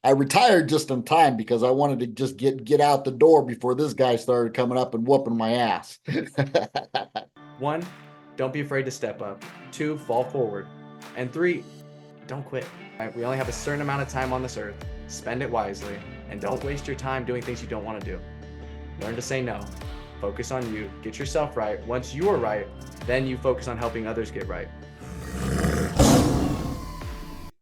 I retired just in time because I wanted to just get out the door before this guy started coming up and whooping my ass. One, don't be afraid to step up. Two, fall forward. And three, don't quit. Right? We only have a certain amount of time on this earth. Spend it wisely, and don't waste your time doing things you don't want to do. Learn to say no. Focus on you. Get yourself right. Once you are right, then you focus on helping others get right.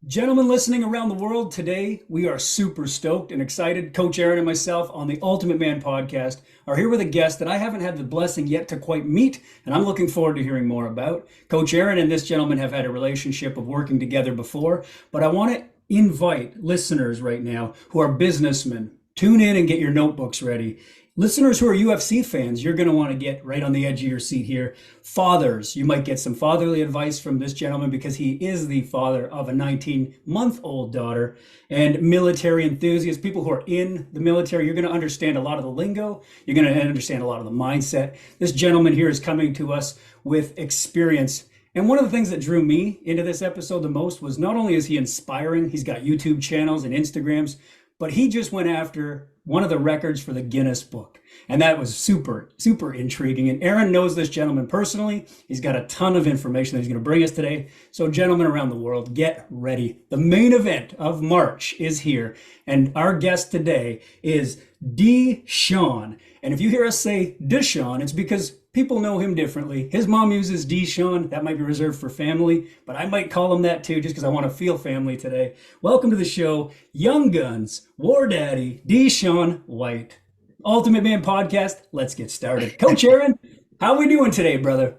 Gentlemen listening around the world, today we are super stoked and excited. Coach Aaron and myself on the Ultimate Man podcast are here with a guest that I haven't had the blessing yet to quite meet, and I'm looking forward to hearing more about. Coach Aaron and this gentleman have had a relationship of working together before, but I want to invite listeners right now who are businessmen. Tune in and get your notebooks ready. Listeners who are UFC fans, you're going to want to get right on the edge of your seat here. Fathers, you might get some fatherly advice from this gentleman because he is the father of a 19-month-old daughter. And military enthusiasts, people who are in the military, you're going to understand a lot of the lingo. You're going to understand a lot of the mindset. This gentleman here is coming to us with experience. And one of the things that drew me into this episode the most was not only is he inspiring, he's got YouTube channels and Instagrams, but he just went after one of the records for the Guinness Book. And that was super, super intriguing. And Aaron knows this gentleman personally. He's got a ton of information that he's going to bring us today. So gentlemen around the world, get ready. The main event of March is here. And our guest today is DeShawn. And if you hear us say DeShawn, it's because people know him differently. His mom uses DeShawn. That might be reserved for family, but I might call him that too just because I want to feel family today. Welcome to the show, Young Guns, War Daddy, DeShawn White. Ultimate Man Podcast, let's get started. Coach Aaron, how we doing today, brother?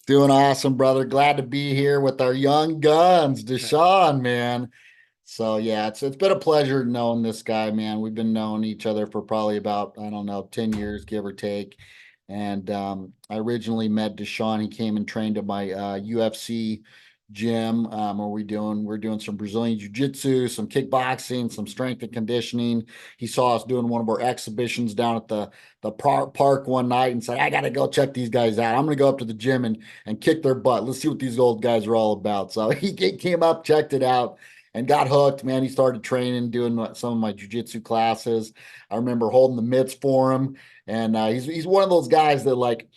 Doing awesome, brother. Glad to be here with our young guns, DeShawn, man. So yeah, it's been a pleasure knowing this guy, man. We've been knowing each other for probably about, I don't know, 10 years, give or take. And I originally met DeShawn. He came and trained at my UFC gym where we're doing some Brazilian jiu-jitsu, some kickboxing, some strength and conditioning. He saw us doing one of our exhibitions down at the park one night and said, I gotta go check these guys out. I'm gonna go up to the gym and kick their butt. Let's see what these old guys are all about. So he came up, checked it out, and got hooked, man. He started training, doing some of my jiu-jitsu classes. I remember holding the mitts for him. And he's one of those guys that like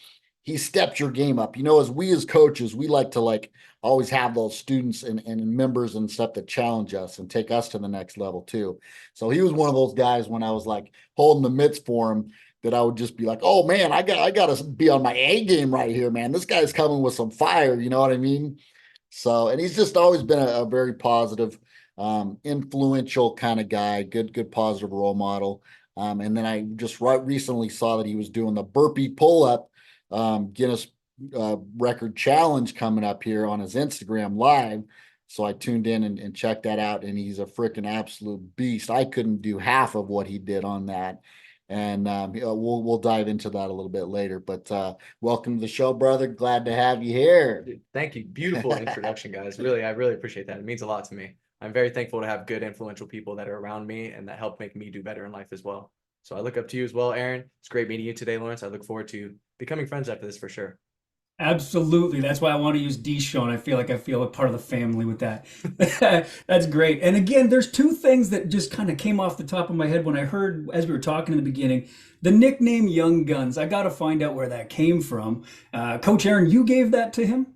he steps your game up. You know, as coaches, we like to like always have those students and members and stuff that challenge us and take us to the next level too. So he was one of those guys when I was like holding the mitts for him that I would just be like, oh man, I gotta be on my A game right here, man. This guy's coming with some fire, you know what I mean? So, and he's just always been a very positive, influential kind of guy, good positive role model. And then I just recently saw that he was doing the burpee pull-up Guinness record challenge coming up here on his Instagram live. So I tuned in and checked that out, and he's a freaking absolute beast. I couldn't do half of what he did on that. And we'll dive into that a little bit later. But welcome to the show, brother. Glad to have you here. Thank you. Beautiful introduction, guys. Really, I really appreciate that. It means a lot to me. I'm very thankful to have good, influential people that are around me and that help make me do better in life as well. So I look up to you as well, Aaron. It's great meeting you today, Lawrence. I look forward to becoming friends after this for sure. Absolutely. That's why I want to use DeShawn. I feel like I feel a part of the family with that. That's great. And again, there's two things that just kind of came off the top of my head when I heard, as we were talking in the beginning, the nickname Young Guns. I got to find out where that came from. Coach Aaron, you gave that to him?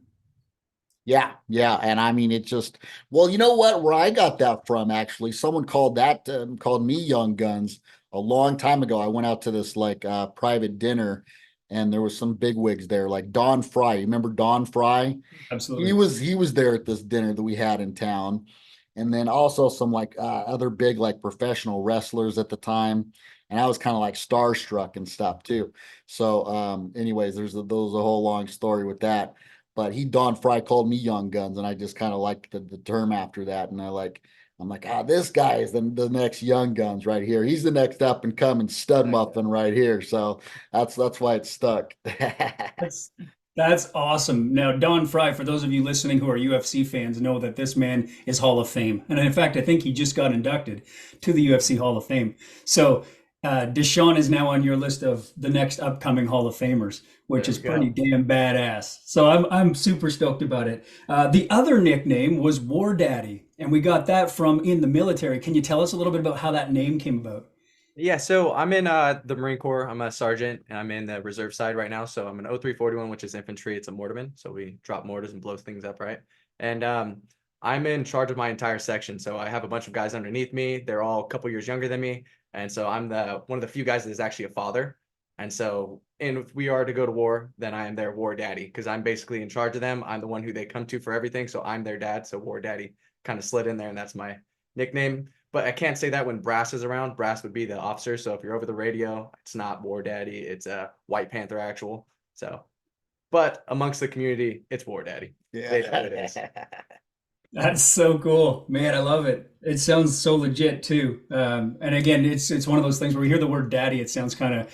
Yeah. And I mean, it just, well, you know what, where I got that from, actually, someone called me Young Guns a long time ago. I went out to this like private dinner and there was some bigwigs there, like Don Fry. You remember Don Fry? Absolutely. He was there at this dinner that we had in town. And then also some like other big like professional wrestlers at the time. And I was kind of like starstruck and stuff too. So anyways, there's a whole long story with that. But Don Fry called me Young Guns, and I just kind of liked the term after that. And I'm like, this guy is the next Young Guns right here. He's the next up and coming stud muffin right here. So that's why it's stuck. That's that's awesome. Now, Don Fry, for those of you listening who are UFC fans, know that this man is Hall of Fame. And in fact, I think he just got inducted to the UFC Hall of Fame. So DeShawn is now on your list of the next upcoming Hall of Famers, which is pretty damn badass. So I'm super stoked about it. The other nickname was War Daddy. and we got that from in the military. Can you tell us a little bit about how that name came about? Yeah, so I'm in the Marine Corps. I'm a sergeant, and I'm in the reserve side right now. So I'm an 0341, which is infantry. It's a mortarman. So we drop mortars and blow things up, right? And I'm in charge of my entire section. So I have a bunch of guys underneath me. They're all a couple years younger than me. And so I'm the one of the few guys that is actually a father. And so if we are to go to war, then I am their war daddy because I'm basically in charge of them. I'm the one who they come to for everything. So I'm their dad. So war daddy kind of slid in there, and that's my nickname. But I can't say that when Brass is around. Brass would be the officer. So if you're over the radio, it's not War Daddy. It's a White Panther actual. So, but amongst the community, it's War Daddy. They know who it is. That's so cool, man. I love it. It sounds so legit too. And again, it's one of those things where we hear the word daddy. It sounds kind of,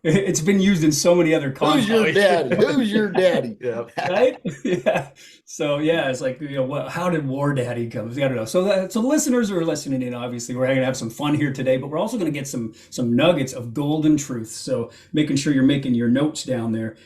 it's been used in so many other Who's your contexts. daddy? Who's your daddy? Yeah. Right? Yeah. So yeah, it's like, how did War Daddy come? I don't know. So listeners who are listening in, obviously, we're going to have some fun here today, but we're also going to get some nuggets of golden truth. So making sure you're making your notes down there.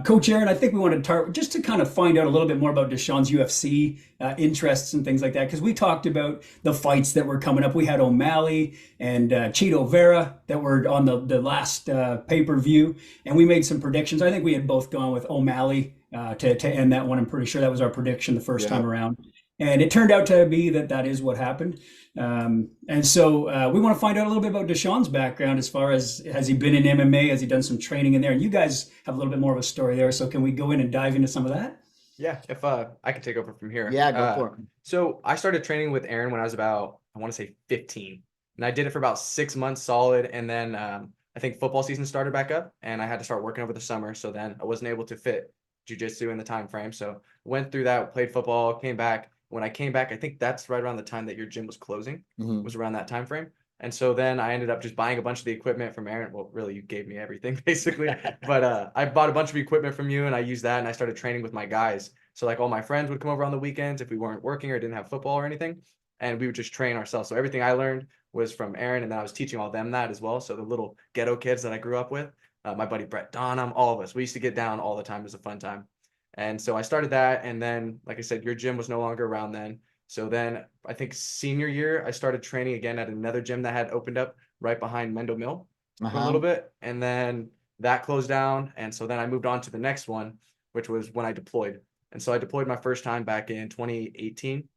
Coach Aaron, I think we want to start just to kind of find out a little bit more about DeShawn's UFC interests and things like that, because we talked about the fights that were coming up. We had O'Malley and Cheeto Vera that were on the last pay-per-view, and we made some predictions. I think we had both gone with O'Malley to end that one. I'm pretty sure that was our prediction the first time around. And it turned out to be that is what happened. And so we want to find out a little bit about DeShawn's background as far as, has he been in MMA? Has he done some training in there? And you guys have a little bit more of a story there. So can we go in and dive into some of that? Yeah, if I can take over from here. Yeah, go for it. So I started training with Aaron when I was about, I want to say 15. And I did it for about 6 months solid. And then I think football season started back up and I had to start working over the summer. So then I wasn't able to fit jiu-jitsu in the time frame. So went through that, played football, came back. When I came back, I think that's right around the time that your gym was closing, was around that time frame. And so then I ended up just buying a bunch of the equipment from Aaron. Well, really, you gave me everything basically. But I bought a bunch of equipment from you and I used that and I started training with my guys. So like all my friends would come over on the weekends if we weren't working or didn't have football or anything. And we would just train ourselves. So everything I learned was from Aaron, and then I was teaching all them that as well. So the little ghetto kids that I grew up with, my buddy Brett Donham, all of us, we used to get down all the time. It was a fun time. And so I started that. And then, like I said, your gym was no longer around then. So then I think senior year, I started training again at another gym that had opened up right behind Mendo Mill for a little bit. And then that closed down. And so then I moved on to the next one, which was when I deployed. And so I deployed my first time back in 2018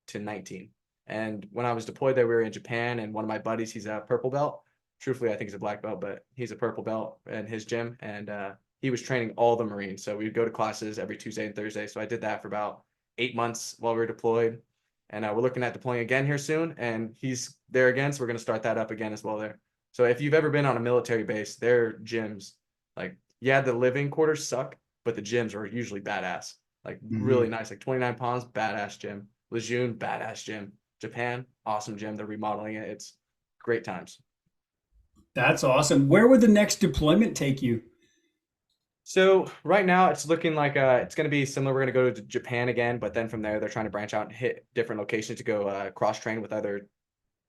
to 19. And when I was deployed there, we were in Japan, and one of my buddies, he's a purple belt. Truthfully, I think he's a black belt, but he's a purple belt in his gym. And he was training all the Marines. So we'd go to classes every Tuesday and Thursday. So I did that for about 8 months while we were deployed. And we're looking at deploying again here soon. And he's there again. So we're going to start that up again as well there. So if you've ever been on a military base, their gyms, like, yeah, the living quarters suck, but the gyms are usually badass. Like really nice, like 29 Palms, badass gym. Lejeune, badass gym. Japan, awesome gym. They're remodeling it. It's great times. That's awesome. Where would the next deployment take you? So right now it's looking like it's going to be similar. We're going to go to Japan again, but then from there they're trying to branch out and hit different locations to go cross train with other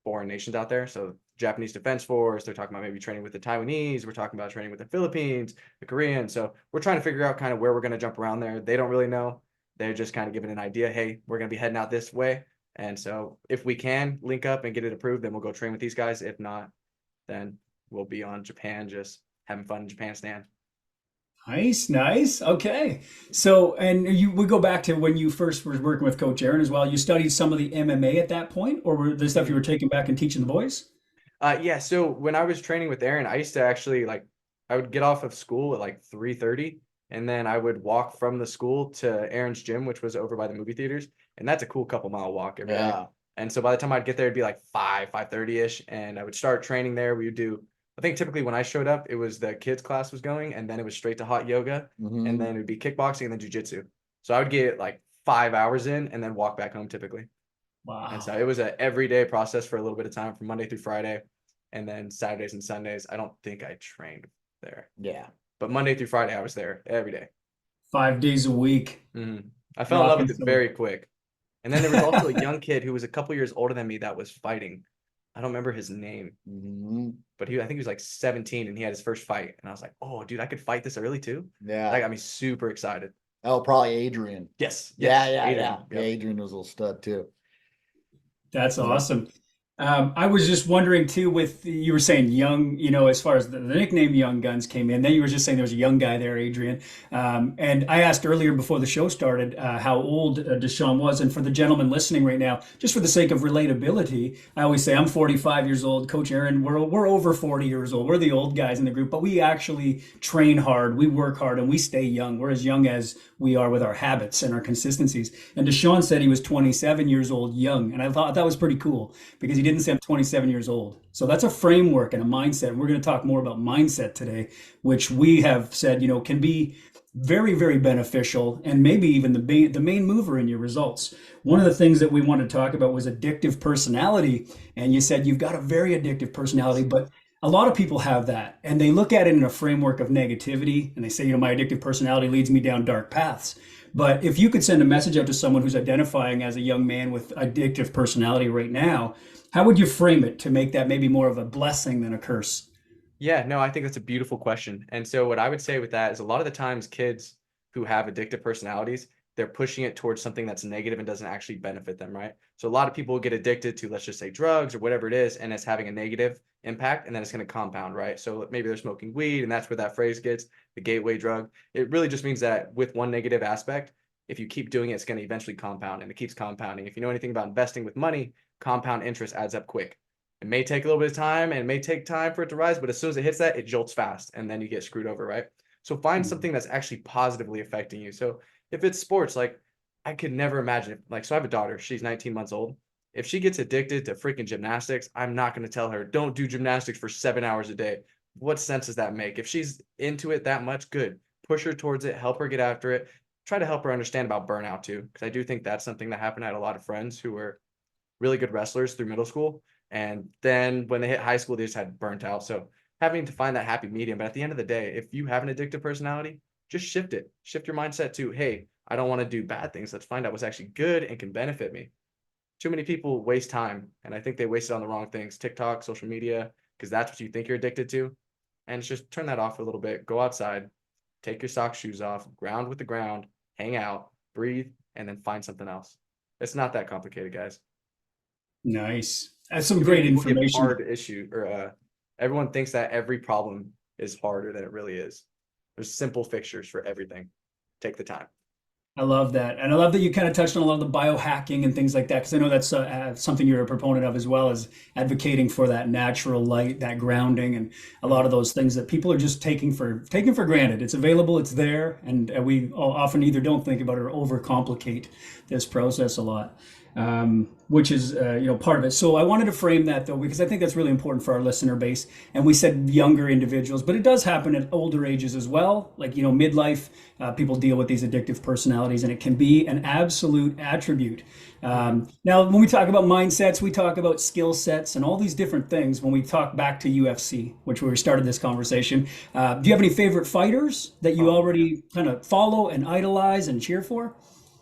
foreign nations out there. So Japanese Defense Force, they're talking about maybe training with the Taiwanese. We're talking about training with the Philippines, the Koreans. So we're trying to figure out kind of where we're going to jump around there. They don't really know. They're just kind of giving an idea. Hey, we're going to be heading out this way. And so if we can link up and get it approved, then we'll go train with these guys. If not, then we'll be on Japan, just having fun in Japanistan. Nice. Okay. So, and we go back to when you first were working with Coach Aaron as well. You studied some of the MMA at that point, or were the stuff you were taking back and teaching the boys? Yeah. So when I was training with Aaron, I used to actually I would get off of school at like 3:30, and then I would walk from the school to Aaron's gym, which was over by the movie theaters. And that's a cool couple mile walk every day. And so by the time I'd get there, it'd be like 5:30-ish. And I would start training there. We would do, I think typically when I showed up, it was the kids class was going, and then it was straight to hot yoga, and then it'd be kickboxing and then jujitsu. So I would get like 5 hours in and then walk back home typically. Wow. And so it was an everyday process for a little bit of time from Monday through Friday. And then Saturdays and Sundays, I don't think I trained there. Yeah. But Monday through Friday, I was there every day. 5 days a week. I fell in love with it very quick. And then there was also a young kid who was a couple years older than me that was fighting. I don't remember his name, but I think he was like 17 and he had his first fight. And I was like, oh, dude, I could fight this early too. Yeah. That got me super excited. Oh, probably Adrian. Yes. Yeah. Adrian. Yeah, Adrian was a little stud too. That's Yeah. awesome. I was just wondering too, with you were saying young, as far as the nickname Young Guns came in, then you were just saying there was a young guy there, Adrian. And I asked earlier before the show started how old DeShawn was. And for the gentleman listening right now, just for the sake of relatability, I always say I'm 45 years old. Coach Aaron, we're over 40 years old. We're the old guys in the group, but we actually train hard, we work hard, and we stay young. We're as young as we are with our habits and our consistencies. And DeShawn said he was 27 years old, young. And I thought that was pretty cool because he didn't say I'm 27 years old. So that's a framework and a mindset. And we're going to talk more about mindset today, which we have said, can be very, very beneficial and maybe even the main mover in your results. One of the things that we wanted to talk about was addictive personality. And you said you've got a very addictive personality, but a lot of people have that and they look at it in a framework of negativity and they say, my addictive personality leads me down dark paths. But if you could send a message out to someone who's identifying as a young man with addictive personality right now, how would you frame it to make that maybe more of a blessing than a curse? Yeah, no, I think that's a beautiful question. And so what I would say with that is a lot of the times kids who have addictive personalities, they're pushing it towards something that's negative and doesn't actually benefit them, right? So a lot of people get addicted to, let's just say, drugs or whatever it is, and it's having a negative impact, and then it's going to compound, right? So maybe they're smoking weed, and that's where that phrase gets, the gateway drug. It really just means that with one negative aspect, if you keep doing it, it's going to eventually compound, and it keeps compounding. If you know anything about investing with money, compound interest adds up quick. It may take a little bit of time and it may take time for it to rise, but as soon as it hits that, it jolts fast and then you get screwed over, right? So find something that's actually positively affecting you. So if it's sports, like I could never imagine it. Like, so I have a daughter, she's 19 months old. If she gets addicted to freaking gymnastics, I'm not going to tell her, don't do gymnastics for 7 hours a day. What sense does that make? If she's into it that much, good. Push her towards it, help her get after it. Try to help her understand about burnout too. Because I do think that's something that happened. I had a lot of friends who were really good wrestlers through middle school. And then when they hit high school, they just had burnt out. So having to find that happy medium. But at the end of the day, if you have an addictive personality, just shift it. Shift your mindset to, hey, I don't want to do bad things. Let's find out what's actually good and can benefit me. Too many people waste time. And I think they waste it on the wrong things. TikTok, social media, because that's what you think you're addicted to. And it's just turn that off for a little bit. Go outside, take your sock shoes off, ground with the ground, hang out, breathe, and then find something else. It's not that complicated, guys. Nice. That's some Too many great people give information. hard issue or everyone thinks that every problem is harder than it really is. There's simple fixtures for everything. Take the time. I love that. And I love that you kind of touched on a lot of the biohacking and things like that, because I know that's something you're a proponent of as well, as advocating for that natural light, that grounding, and a lot of those things that people are just taking for granted. It's available, it's there, and we often either don't think about it or overcomplicate this process a lot. Which is part of it. So I wanted to frame that though, because I think that's really important for our listener base. And we said younger individuals, but it does happen at older ages as well. Like midlife, people deal with these addictive personalities, and it can be an absolute attribute. Now, when we talk about mindsets, we talk about skill sets and all these different things. When we talk back to UFC, which we started this conversation, do you have any favorite fighters that you already kind of follow and idolize and cheer for?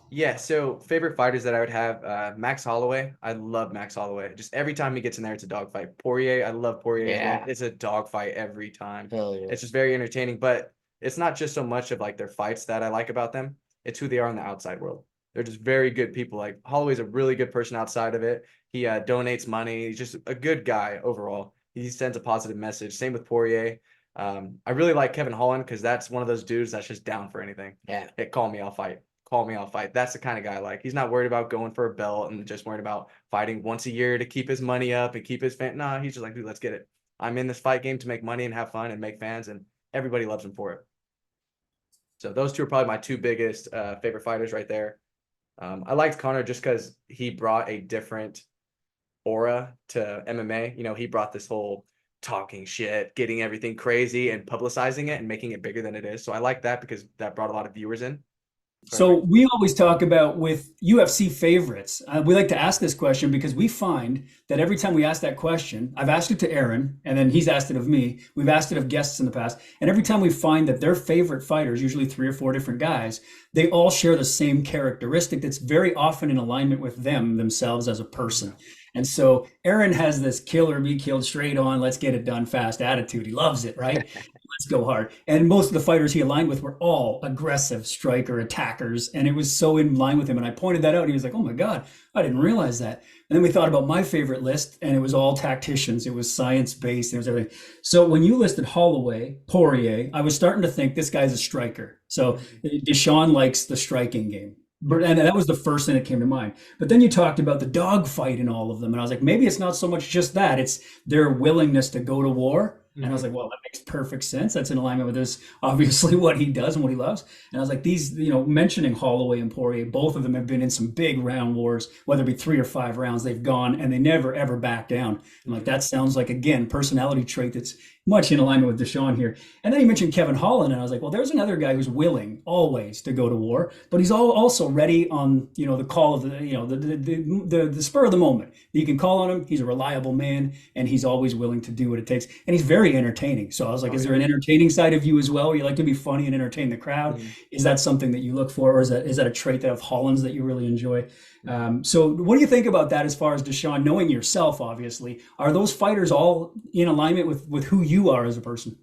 Yeah, so favorite fighters that I would have, Max Holloway. I love Max Holloway. Just every time he gets in there, it's a dogfight. Poirier, I love Poirier as well. Yeah. It's a dogfight every time. Hell yeah. It's just very entertaining, but it's not just so much of like their fights that I like about them. It's who they are in the outside world. They're just very good people. Like Holloway's a really good person outside of it. He donates money. He's just a good guy overall. He sends a positive message. Same with Poirier. I really like Kevin Holland because that's one of those dudes that's just down for anything. Yeah. Hey, call me, I'll fight. Call me, I'll fight. That's the kind of guy I like. He's not worried about going for a belt and just worried about fighting once a year to keep his money up and keep his fan. Nah, he's just like, dude, let's get it. I'm in this fight game to make money and have fun and make fans, and everybody loves him for it. So those two are probably my two biggest favorite fighters right there. I liked Conor just because he brought a different aura to MMA. He brought this whole talking shit, getting everything crazy and publicizing it and making it bigger than it is. So I like that because that brought a lot of viewers in. So we always talk about with UFC favorites. We like to ask this question because we find that every time we ask that question, I've asked it to Aaron, and then he's asked it of me. We've asked it of guests in the past, and every time we find that their favorite fighters, usually 3 or 4 different guys, they all share the same characteristic that's very often in alignment with themselves as a person. And so Aaron has this kill or be killed straight on, let's get it done fast attitude. He loves it, right? let's go hard. And most of the fighters he aligned with were all aggressive striker attackers, and it was so in line with him. And I pointed that out, and he was like, "Oh my God, I didn't realize that." And then we thought about my favorite list, and it was all tacticians. It was science based, and it was everything. So when you listed Holloway, Poirier, I was starting to think this guy's a striker. So DeShawn likes the striking game. And that was the first thing that came to mind. But then you talked about the dogfight in all of them. And I was like, maybe it's not so much just that, it's their willingness to go to war. And I was like, well, that makes perfect sense. That's in alignment with this, obviously, what he does and what he loves. And I was like, these, mentioning Holloway and Poirier, both of them have been in some big round wars, whether it be 3 or 5 rounds, they've gone and they never, ever back down. And like, that sounds like, again, personality trait that's much in alignment with DeShawn here. And then he mentioned Kevin Holland, and I was like, well, there's another guy who's willing always to go to war, but he's also ready on, the call of the spur of the moment. You can call on him. He's a reliable man, and he's always willing to do what it takes. And he's very entertaining. So I was like, is there an entertaining side of you as well? You like to be funny and entertain the crowd? Is that something that you look for, or is that a trait of Holland's that you really enjoy? So what do you think about that as far as DeShawn, knowing yourself, obviously? Are those fighters all in alignment with who you are as a person?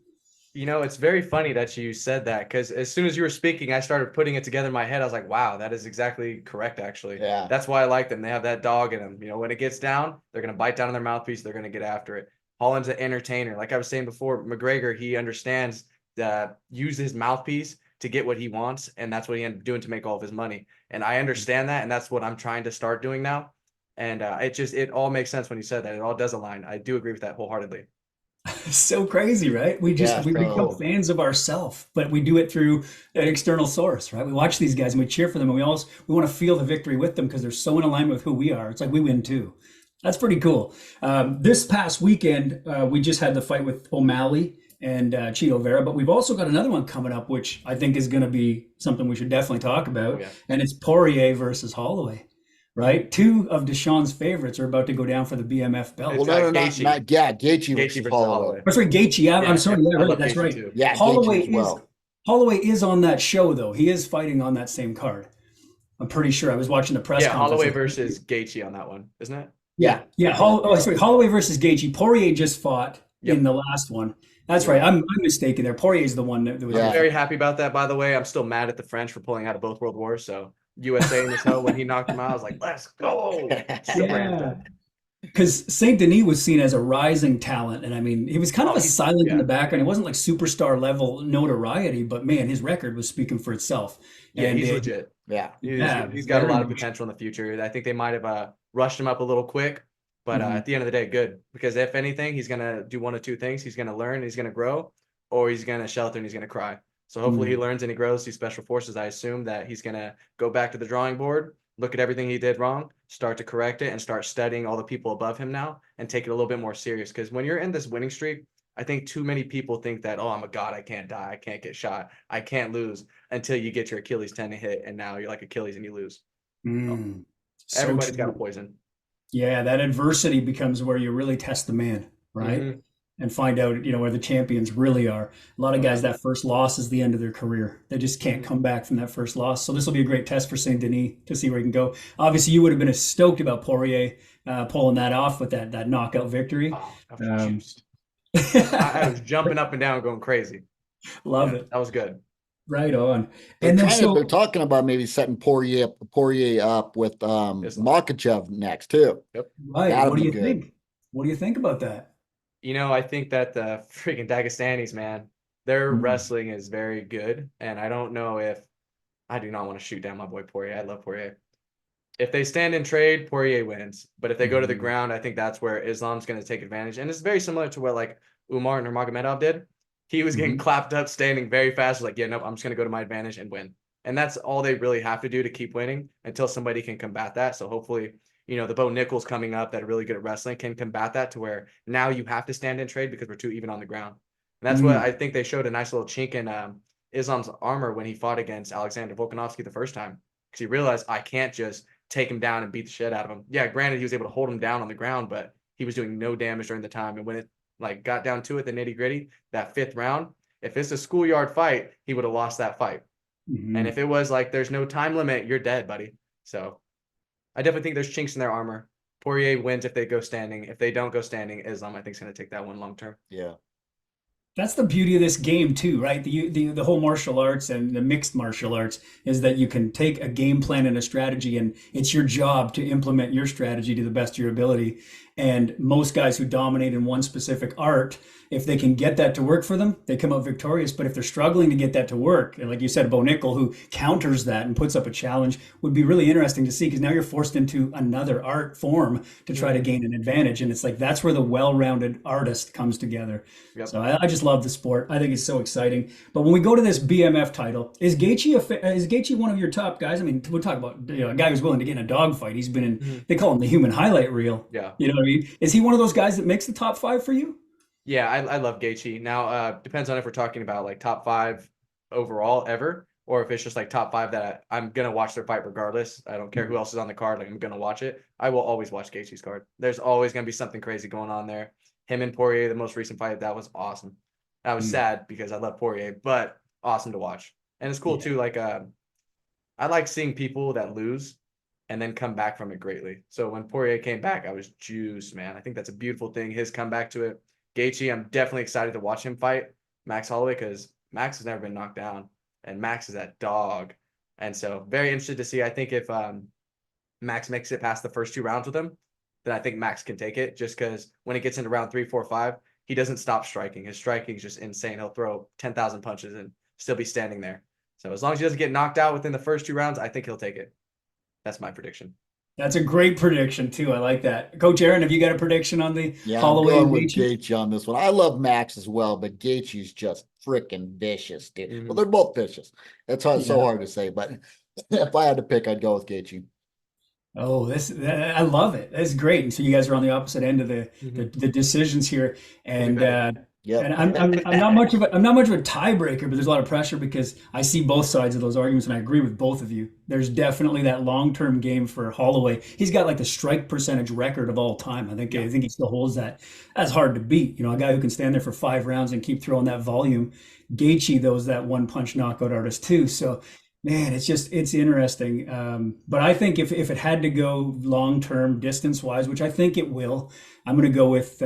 It's very funny that you said that, because as soon as you were speaking, I started putting it together in my head. I was like, wow, that is exactly correct, actually. Yeah. That's why I like them. They have that dog in them. When it gets down, they're going to bite down on their mouthpiece. They're going to get after it. Holland's an entertainer. Like I was saying before, McGregor, he understands that use his mouthpiece to get what he wants, and that's what he ended up doing to make all of his money. And I understand that, and that's what I'm trying to start doing now. And it all makes sense when you said that. It all does align. I do agree with that wholeheartedly. So crazy, right? We become fans of ourselves, but we do it through an external source, right? We watch these guys and we cheer for them, and we want to feel the victory with them because they're so in alignment with who we are. It's like we win too. That's pretty cool. This past weekend, we just had the fight with O'Malley and Chito Vera, but we've also got another one coming up, which I think is going to be something we should definitely talk about. And it's Poirier versus Holloway, right? 2 of DeShawn's favorites are about to go down for the BMF belt. Well, no, not Gaethje versus Holloway. That's right, Gaethje. I'm sorry. Yeah, right, that's right. Too. Yeah, Holloway is on that show, though. He is fighting on that same card. I'm pretty sure. I was watching the press conference. Holloway versus Gaethje on that one, isn't it? Yeah. Holloway versus Gaethje. Poirier just fought in the last one. That's right. I'm mistaken there. Poirier is the one that was. I'm very happy about that, by the way. I'm still mad at the French for pulling out of both world wars. So USA in the show, when he knocked him out, I was like, let's go. Because Saint Denis was seen as a rising talent, and I mean, he was kind of a silent in the background. It wasn't like superstar level notoriety, but man, his record was speaking for itself. Yeah, and he's legit. He's got a lot of potential in the future. I think they might have rushed him up a little quick, but at the end of the day, good. Because if anything, he's gonna do one of 2 things: he's gonna learn, he's gonna grow, or he's gonna shelter and he's gonna cry. So hopefully he learns and he grows through special forces. I assume that he's gonna go back to the drawing board, look at everything he did wrong, start to correct it, and start studying all the people above him now and take it a little bit more serious. Because when you're in this winning streak, I think too many people think that, oh, I'm a god, I can't die, I can't get shot, I can't lose, until you get your Achilles tendon hit, and now you're like Achilles and you lose. Everybody's got a poison. Yeah, that adversity becomes where you really test the man, right? And find out, where the champions really are. A lot of guys, that first loss is the end of their career. They just can't come back from that first loss. So this will be a great test for Saint Denis to see where he can go. Obviously, you would have been stoked about Poirier pulling that off with that knockout victory. I was jumping up and down, going crazy. Love it. That was good. Right on. And they're talking about maybe setting Poirier up with Makhachev next too. Yep. Right. What do you think? What do you think about that? I think that the freaking Dagestanis, man, their wrestling is very good. And I don't know if I do not want to shoot down my boy Poirier. I love Poirier. If they stand and trade, Poirier wins. But if they go to the ground, I think that's where Islam's going to take advantage. And it's very similar to what like Umar Nurmagomedov did. He was getting clapped up, standing very fast. Like, yeah, nope, I'm just going to go to my advantage and win. And that's all they really have to do to keep winning until somebody can combat that. So hopefully, the Bo Nichols coming up that are really good at wrestling can combat that to where now you have to stand and trade because we're too even on the ground. And that's what I think they showed a nice little chink in Islam's armor when he fought against Alexander Volkanovski the first time. Because he realized I can't just take him down and beat the shit out of him. Yeah, granted, he was able to hold him down on the ground, but he was doing no damage during the time. And when it got down to it, the nitty gritty, that 5th round, if it's a schoolyard fight, he would have lost that fight. And if it was like, there's no time limit, you're dead, buddy. So I definitely think there's chinks in their armor. Poirier wins if they go standing. If they don't go standing, Islam, I think, is going to take that one long term. Yeah. That's the beauty of this game too, right? The whole martial arts and the mixed martial arts is that you can take a game plan and a strategy, and it's your job to implement your strategy to the best of your ability. And most guys who dominate in one specific art, if they can get that to work for them, they come out victorious. But if they're struggling to get that to work, and like you said, Bo Nickel, who counters that and puts up a challenge, would be really interesting to see, because now you're forced into another art form to try to gain an advantage. And it's like that's where the well-rounded artist comes together. Yep. So I just love the sport. I think it's so exciting. But when we go to this BMF title, is Gaethje one of your top guys? I mean, we're talking about a guy who's willing to get in a dogfight. He's been in. They call him the human highlight reel. Yeah. You know what I mean? Is he one of those guys that makes the top 5 for you? Yeah, I love Gaethje. Now, depends on if we're talking about like top 5 overall ever, or if it's just like top 5 that I'm gonna watch their fight regardless. I don't care who else is on the card. Like I'm gonna watch it. I will always watch Gaethje's card. There's always gonna be something crazy going on there. Him and Poirier, the most recent fight, that was awesome. That was sad because I love Poirier, but awesome to watch. And it's cool too. Like I like seeing people that lose and then come back from it greatly. So when Poirier came back, I was juiced, man. I think that's a beautiful thing. His comeback to it. Gaethje, I'm definitely excited to watch him fight Max Holloway, because Max has never been knocked down, and Max is that dog. And so very interested to see. I think if Max makes it past the first 2 rounds with him, then I think Max can take it, just because when it gets into round 3, 4, 5, he doesn't stop striking. His striking is just insane. He'll throw 10,000 punches and still be standing there. So as long as he doesn't get knocked out within the first 2 rounds, I think he'll take it. That's my prediction. That's a great prediction too. I like that. Coach Aaron, have you got a prediction on the Holloway I'm and going with Gaethje? Gaethje on this one. I love Max as well, but Gaethje's just freaking vicious, dude. Well, Mhm. they're both vicious. It's so Yeah. hard to say, but if I had to pick, I'd go with Gaethje. Oh, I love it. That's great. And so you guys are on the opposite end of the decisions here, and Yep. and I'm not much of a tiebreaker, but there's a lot of pressure because I see both sides of those arguments, and I agree with both of you. There's definitely that long-term game for Holloway. He's got like the strike percentage record of all time. I think he still holds that. That's hard to beat. A guy who can stand there for 5 rounds and keep throwing that volume. Gaethje, though, is that one-punch knockout artist too. So man, it's interesting. But I think if it had to go long term distance wise, which I think it will, I'm going to go with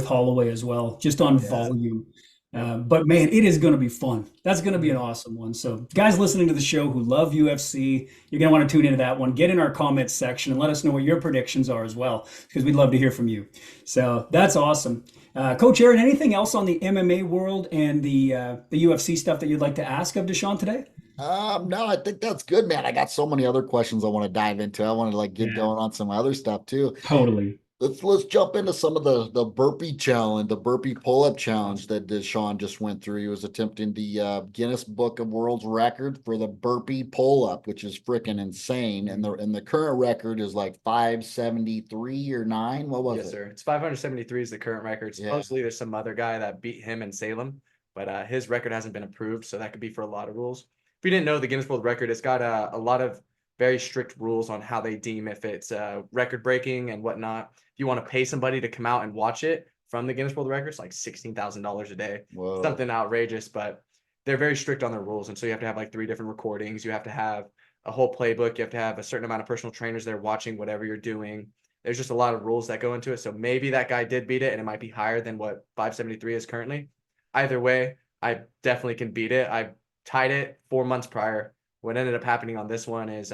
Holloway as well, just on volume. But man, it is going to be fun. That's going to be an awesome one. So, guys listening to the show who love UFC, you're going to want to tune into that one. Get in our comments section and let us know what your predictions are as well, because we'd love to hear from you. So that's awesome. Coach Aaron, anything else on the MMA world and the UFC stuff that you'd like to ask of DeShawn today? No, I think that's good, man. I got so many other questions I want to dive into. I want to like get Yeah, going on some other stuff too. totally. Let's jump into some of the burpee challenge, the burpee pull-up challenge that Deshawn just went through. He was attempting the Guinness Book of World's Record for the burpee pull-up, which is freaking insane. And the current record is like 573 or 9. What was Yes, it? sir. It's 573 is the current record. Yeah. Supposedly there's some other guy that beat him in Salem, but his record hasn't been approved, so that could be for a lot of rules. If you didn't know, the Guinness World Record, it's got a lot of very strict rules on how they deem if it's record breaking and whatnot. If you want to pay somebody to come out and watch it from the Guinness World Record, it's like $16,000 a day. Whoa. Something outrageous, but they're very strict on their rules. And so you have to have like 3 different recordings. You have to have a whole playbook. You have to have a certain amount of personal trainers there watching whatever you're doing. There's just a lot of rules that go into it. So maybe that guy did beat it and it might be higher than what 573 is currently. Either way, I definitely can beat it. I tied it 4 months prior. What ended up happening on this one is,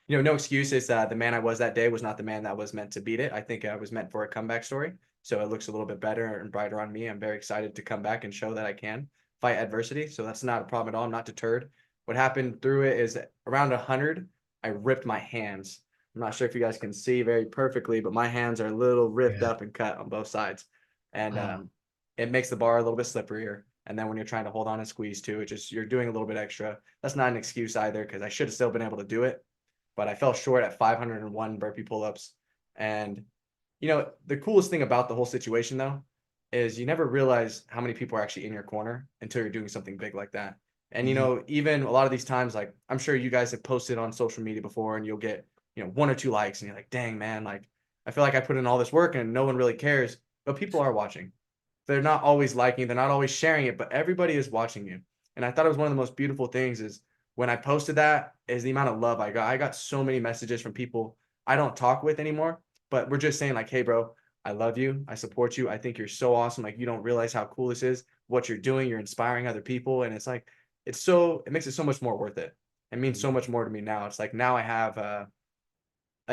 no excuses. The man I was that day was not the man that was meant to beat it. I think I was meant for a comeback story. So it looks a little bit better and brighter on me. I'm very excited to come back and show that I can fight adversity. So that's not a problem at all. I'm not deterred. What happened through it is around 100, I ripped my hands. I'm not sure if you guys can see very perfectly, but my hands are a little ripped up and cut on both sides. And it makes the bar a little bit slipperier. And then when you're trying to hold on and squeeze too, you're doing a little bit extra. That's not an excuse either, because I should have still been able to do it. But I fell short at 501 burpee pull-ups. And, the coolest thing about the whole situation, though, is you never realize how many people are actually in your corner until you're doing something big like that. And, even a lot of these times, like, I'm sure you guys have posted on social media before and you'll get, 1 or 2 likes and you're like, dang, man, like, I feel like I put in all this work and no one really cares. But people are watching. They're not always liking, they're not always sharing it, but everybody is watching you. And I thought it was one of the most beautiful things is when I posted that is the amount of love I got. I got so many messages from people I don't talk with anymore, but we're just saying like, hey, bro, I love you. I support you. I think you're so awesome. Like, you don't realize how cool this is, what you're doing. You're inspiring other people. And it's like, it makes it so much more worth it. It means so much more to me now. It's like now I have a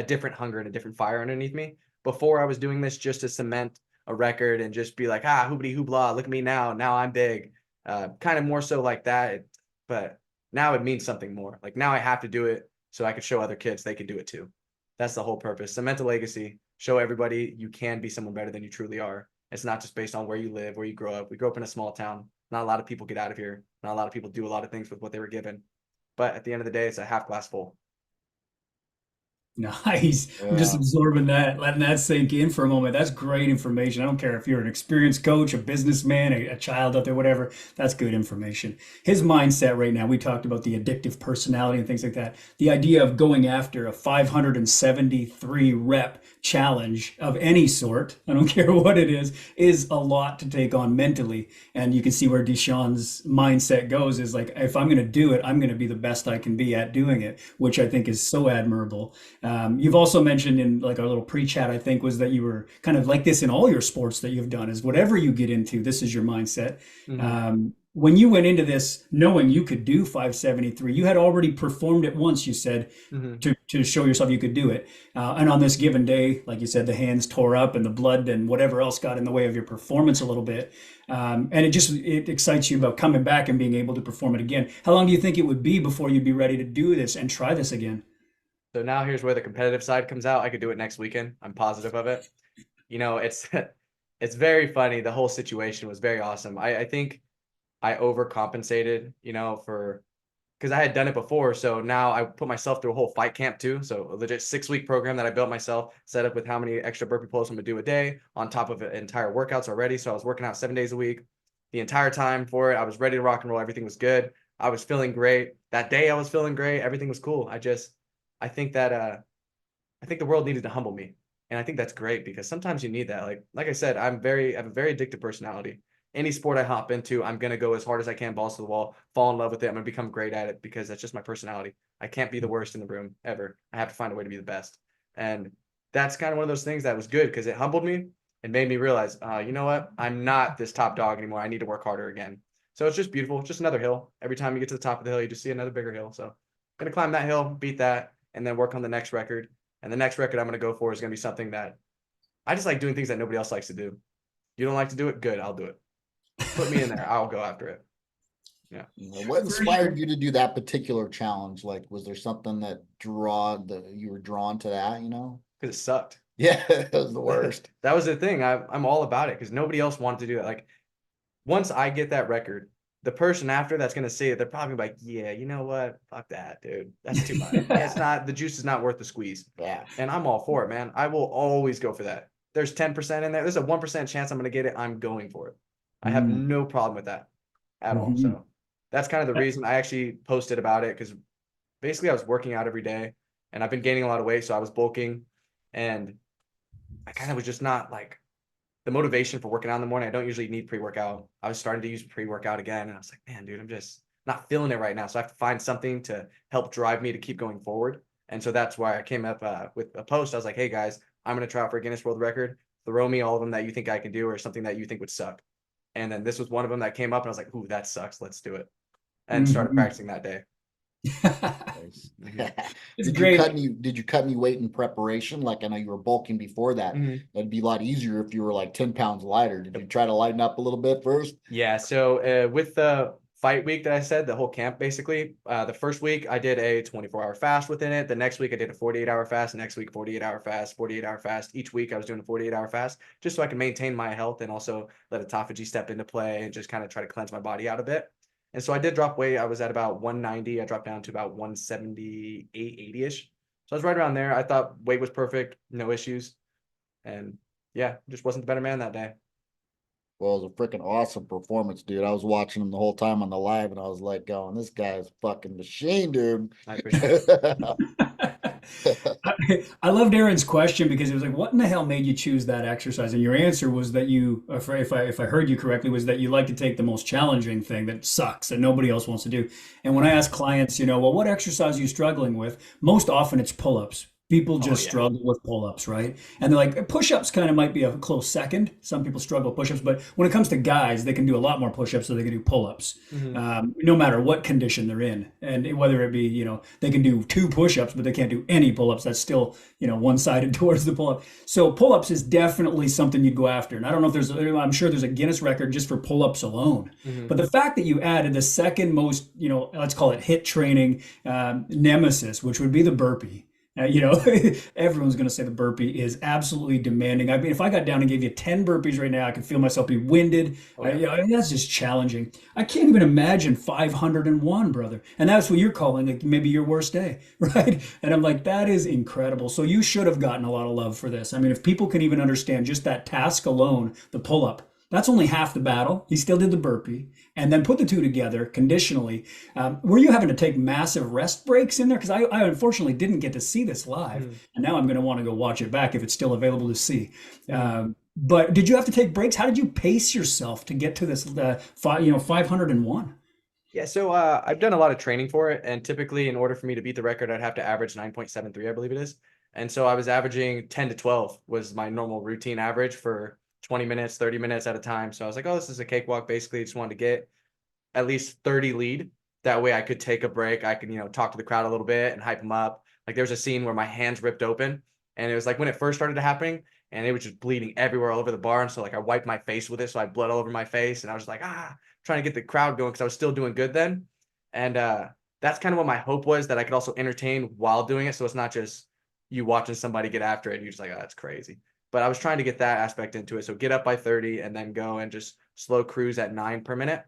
different hunger and a different fire underneath me. Before I was doing this just to cement a record and just be like, hoobity hoobla, look at me now. Now I'm big. Kind of more so like that. But now it means something more. Like now I have to do it so I could show other kids they can do it too. That's the whole purpose. Cement a legacy. Show everybody you can be someone better than you truly are. It's not just based on where you live, where you grow up. We grew up in a small town. Not a lot of people get out of here. Not a lot of people do a lot of things with what they were given. But at the end of the day, it's a half glass full. Nice. I'm just Yeah. absorbing that, letting that sink in for a moment. That's great information. I don't care if you're an experienced coach, a businessman, a child out there, whatever. That's good information. His mindset right now, we talked about the addictive personality and things like that. The idea of going after a 573 rep challenge of any sort, I don't care what it is a lot to take on mentally. And you can see where DeShawn's mindset goes is like, if I'm going to do it, I'm going to be the best I can be at doing it, which I think is so admirable. You've also mentioned in like our little pre-chat, I think, was that you were kind of like this in all your sports that you've done, is whatever you get into, this is your mindset. When you went into this knowing you could do 573, you had already performed it once, you said, to show yourself you could do it. And on this given day, like you said, the hands tore up and the blood and whatever else got in the way of your performance a little bit. And it excites you about coming back and being able to perform it again. How long do you think it would be before you'd be ready to do this and try this again? So now here's where the competitive side comes out. I could do it next weekend. I'm positive of it. It's it's very funny. The whole situation was very awesome. I think I overcompensated, for because I had done it before. So now I put myself through a whole fight camp too. So a legit 6-week program that I built myself, set up with how many extra burpee pulls I'm gonna do a day on top of entire workouts already. So I was working out 7 days a week the entire time for it. I was ready to rock and roll. Everything was good. I was feeling great. That day I was feeling great. Everything was cool. I think that I think the world needed to humble me. And I think that's great because sometimes you need that. Like I said, I have a very addictive personality. Any sport I hop into, I'm gonna go as hard as I can, balls to the wall, fall in love with it. I'm gonna become great at it because that's just my personality. I can't be the worst in the room ever. I have to find a way to be the best. And that's kind of one of those things that was good because it humbled me and made me realize, you know what? I'm not this top dog anymore. I need to work harder again. So it's just beautiful. It's just another hill. Every time you get to the top of the hill, you just see another bigger hill. So I'm gonna climb that hill, beat that, and then work on the next record. And the next record I'm going to go for is going to be something that I just like doing things that nobody else likes to do. You don't like to do it? Good. I'll do it. Put me in there. I'll go after it. Yeah. What inspired you to do that particular challenge? Like, was there something that you were drawn to that, Because it sucked. Yeah, it was the worst. That was the thing. I'm all about it because nobody else wanted to do that. Like, once I get that record, the person after that's going to see it, they're probably like, yeah, you know what? Fuck that, dude. That's too much. The juice is not worth the squeeze. Yeah. And I'm all for it, man. I will always go for that. There's 10% in there. There's a 1% chance I'm going to get it. I'm going for it. I have no problem with that at all. So that's kind of the reason I actually posted about it because basically I was working out every day and I've been gaining a lot of weight. So I was bulking and I kind of was just not like, the motivation for working out in the morning. I don't usually need pre-workout. I was starting to use pre-workout again. And I was like, man, dude, I'm just not feeling it right now. So I have to find something to help drive me to keep going forward. And so that's why I came up with a post. I was like, hey guys, I'm going to try out for a Guinness World Record. Throw me all of them that you think I can do or something that you think would suck. And then this was one of them that came up and I was like, ooh, that sucks. Let's do it. And started practicing that day. It's great. Did you cut any weight in preparation? Like I know you were bulking before that. That'd be a lot easier if you were like 10 pounds lighter. Did you try to lighten up a little bit first? Yeah. So with the fight week that I said, the whole camp basically, the first week I did a 24-hour fast within it. The next week I did a 48-hour fast. Next week 48-hour fast, 48-hour fast. Each week I was doing a 48-hour fast just so I can maintain my health and also let autophagy step into play and just kind of try to cleanse my body out a bit. And so I did drop weight. I was at about 190. I dropped down to about 178, 80-ish. So I was right around there. I thought weight was perfect, no issues. And yeah, just wasn't the better man that day. Well, it was a freaking awesome performance, dude. I was watching him the whole time on the live and I was like going, this guy is fucking machine, dude. I appreciate it. I loved Aaron's question because it was like, what in the hell made you choose that exercise? And your answer was that you, if I heard you correctly, was that you like to take the most challenging thing that sucks that nobody else wants to do. And when I ask clients, well, what exercise are you struggling with? Most often it's pull-ups. People Oh just yeah. struggle with pull-ups, right? And they're like, push-ups kind of might be a close second. Some people struggle with push-ups, but when it comes to guys, they can do a lot more push-ups, so they can do pull-ups, Hmm. no matter what condition they're in. And whether it be, they can do two push-ups, but they can't do any pull-ups. That's still, one-sided towards the pull-up. So pull-ups is definitely something you'd go after. And I don't know if I'm sure there's a Guinness record just for pull-ups alone. Hmm. But the fact that you added the second most, let's call it hit training nemesis, which would be the burpee. Everyone's going to say the burpee is absolutely demanding. I mean, if I got down and gave you 10 burpees right now, I could feel myself be winded. Oh yeah. That's just challenging. I can't even imagine 501, brother. And that's what you're calling like maybe your worst day, right? And I'm like, that is incredible. So you should have gotten a lot of love for this. I mean, if people can even understand just that task alone, the pull up, that's only half the battle. He still did the burpee and then put the two together conditionally. Were you having to take massive rest breaks in there? Because I unfortunately didn't get to see this live. Hmm. And now I'm going to want to go watch it back if it's still available to see. Hmm. But did you have to take breaks? How did you pace yourself to get to this 501? Yeah, so I've done a lot of training for it, and typically in order for me to beat the record, I'd have to average 9.73, I believe it is. And so I was averaging 10 to 12 was my normal routine average for 20 minutes, 30 minutes at a time. So I was like, oh, this is a cakewalk. Basically, just wanted to get at least 30 lead. That way I could take a break. I could, talk to the crowd a little bit and hype them up. Like there was a scene where my hands ripped open, and it was like when it first started happening, and it was just bleeding everywhere all over the bar. And so like I wiped my face with it, so I had blood all over my face, and I was like, trying to get the crowd going because I was still doing good then. And that's kind of what my hope was, that I could also entertain while doing it. So it's not just you watching somebody get after it and you're just like, oh, that's crazy. But I was trying to get that aspect into it. So get up by 30 and then go and just slow cruise at 9 per minute.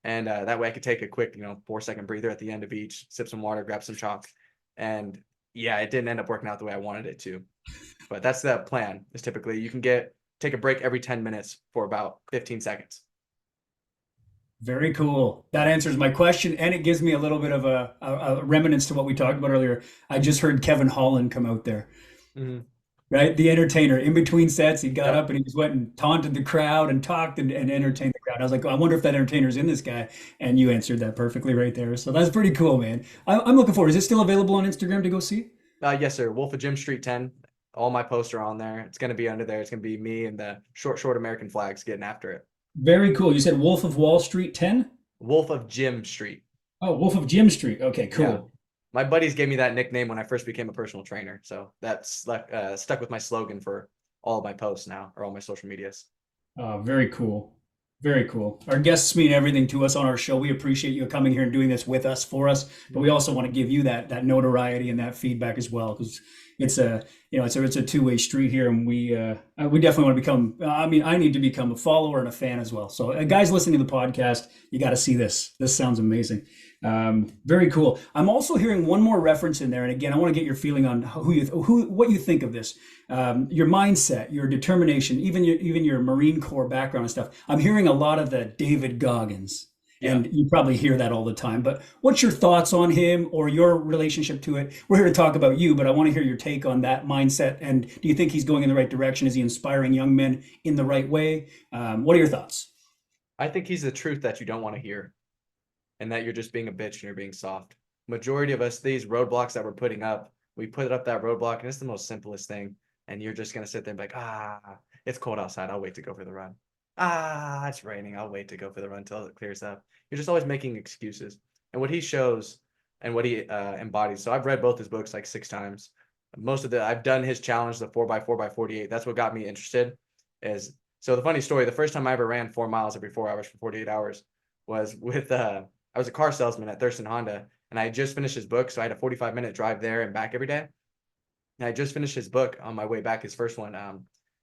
And that way I could take a quick, 4-second breather at the end of each, sip some water, grab some chalk. And yeah, it didn't end up working out the way I wanted it to. But that's the plan, is typically you can take a break every 10 minutes for about 15 seconds. Very cool. That answers my question, and it gives me a little bit of a remnants to what we talked about earlier. I just heard Kevin Holland come out there, Hmm. right? The entertainer. In between sets, he got Yep. up and he just went and taunted the crowd and talked and entertained the crowd. I was like, I wonder if that entertainer's in this guy. And you answered that perfectly right there. So that's pretty cool, man. I'm looking forward. Is it still available on Instagram to go see? Yes, sir. Wolf of Gym Street 10. All my posts are on there. It's going to be under there. It's going to be me and the short American flags getting after it. Very cool. You said Wolf of Wall Street 10? Wolf of Gym Street. Oh, Wolf of Jim Street. Okay, Yeah. cool. My buddies gave me that nickname when I first became a personal trainer. So that's like stuck with my slogan for all of my posts now, or all my social medias. Very cool. Very cool. Our guests mean everything to us on our show. We appreciate you coming here and doing this with us for us, but we also want to give you that notoriety and that feedback as well, because it's a two-way street here, and we definitely want to become. I mean, I need to become a follower and a fan as well. So, guys listening to the podcast, you got to see this. This sounds amazing. Very cool. I'm also hearing one more reference in there, and again, I want to get your feeling on what you think of this. Your mindset, your determination, even your Marine Corps background and stuff. I'm hearing a lot of the David Goggins, Yeah. and you probably hear that all the time. But what's your thoughts on him or your relationship to it? We're here to talk about you, but I want to hear your take on that mindset. And do you think he's going in the right direction? Is he inspiring young men in the right way? What are your thoughts? I think he's the truth that you don't want to hear, and that you're just being a bitch and you're being soft. Majority of us, these roadblocks that we're putting up, we put up that roadblock and it's the most simplest thing. And you're just going to sit there and be like, it's cold outside. I'll wait to go for the run. It's raining. I'll wait to go for the run until it clears up. You're just always making excuses. And what he shows and what he embodies. So I've read both his books like 6 times. I've done his challenge, the 4x4x48. That's what got me interested. So the funny story, the first time I ever ran 4 miles every 4 hours for 48 hours was with, I was a car salesman at Thurston Honda, and I had just finished his book. So I had a 45-minute drive there and back every day. And I just finished his book on my way back, his first one,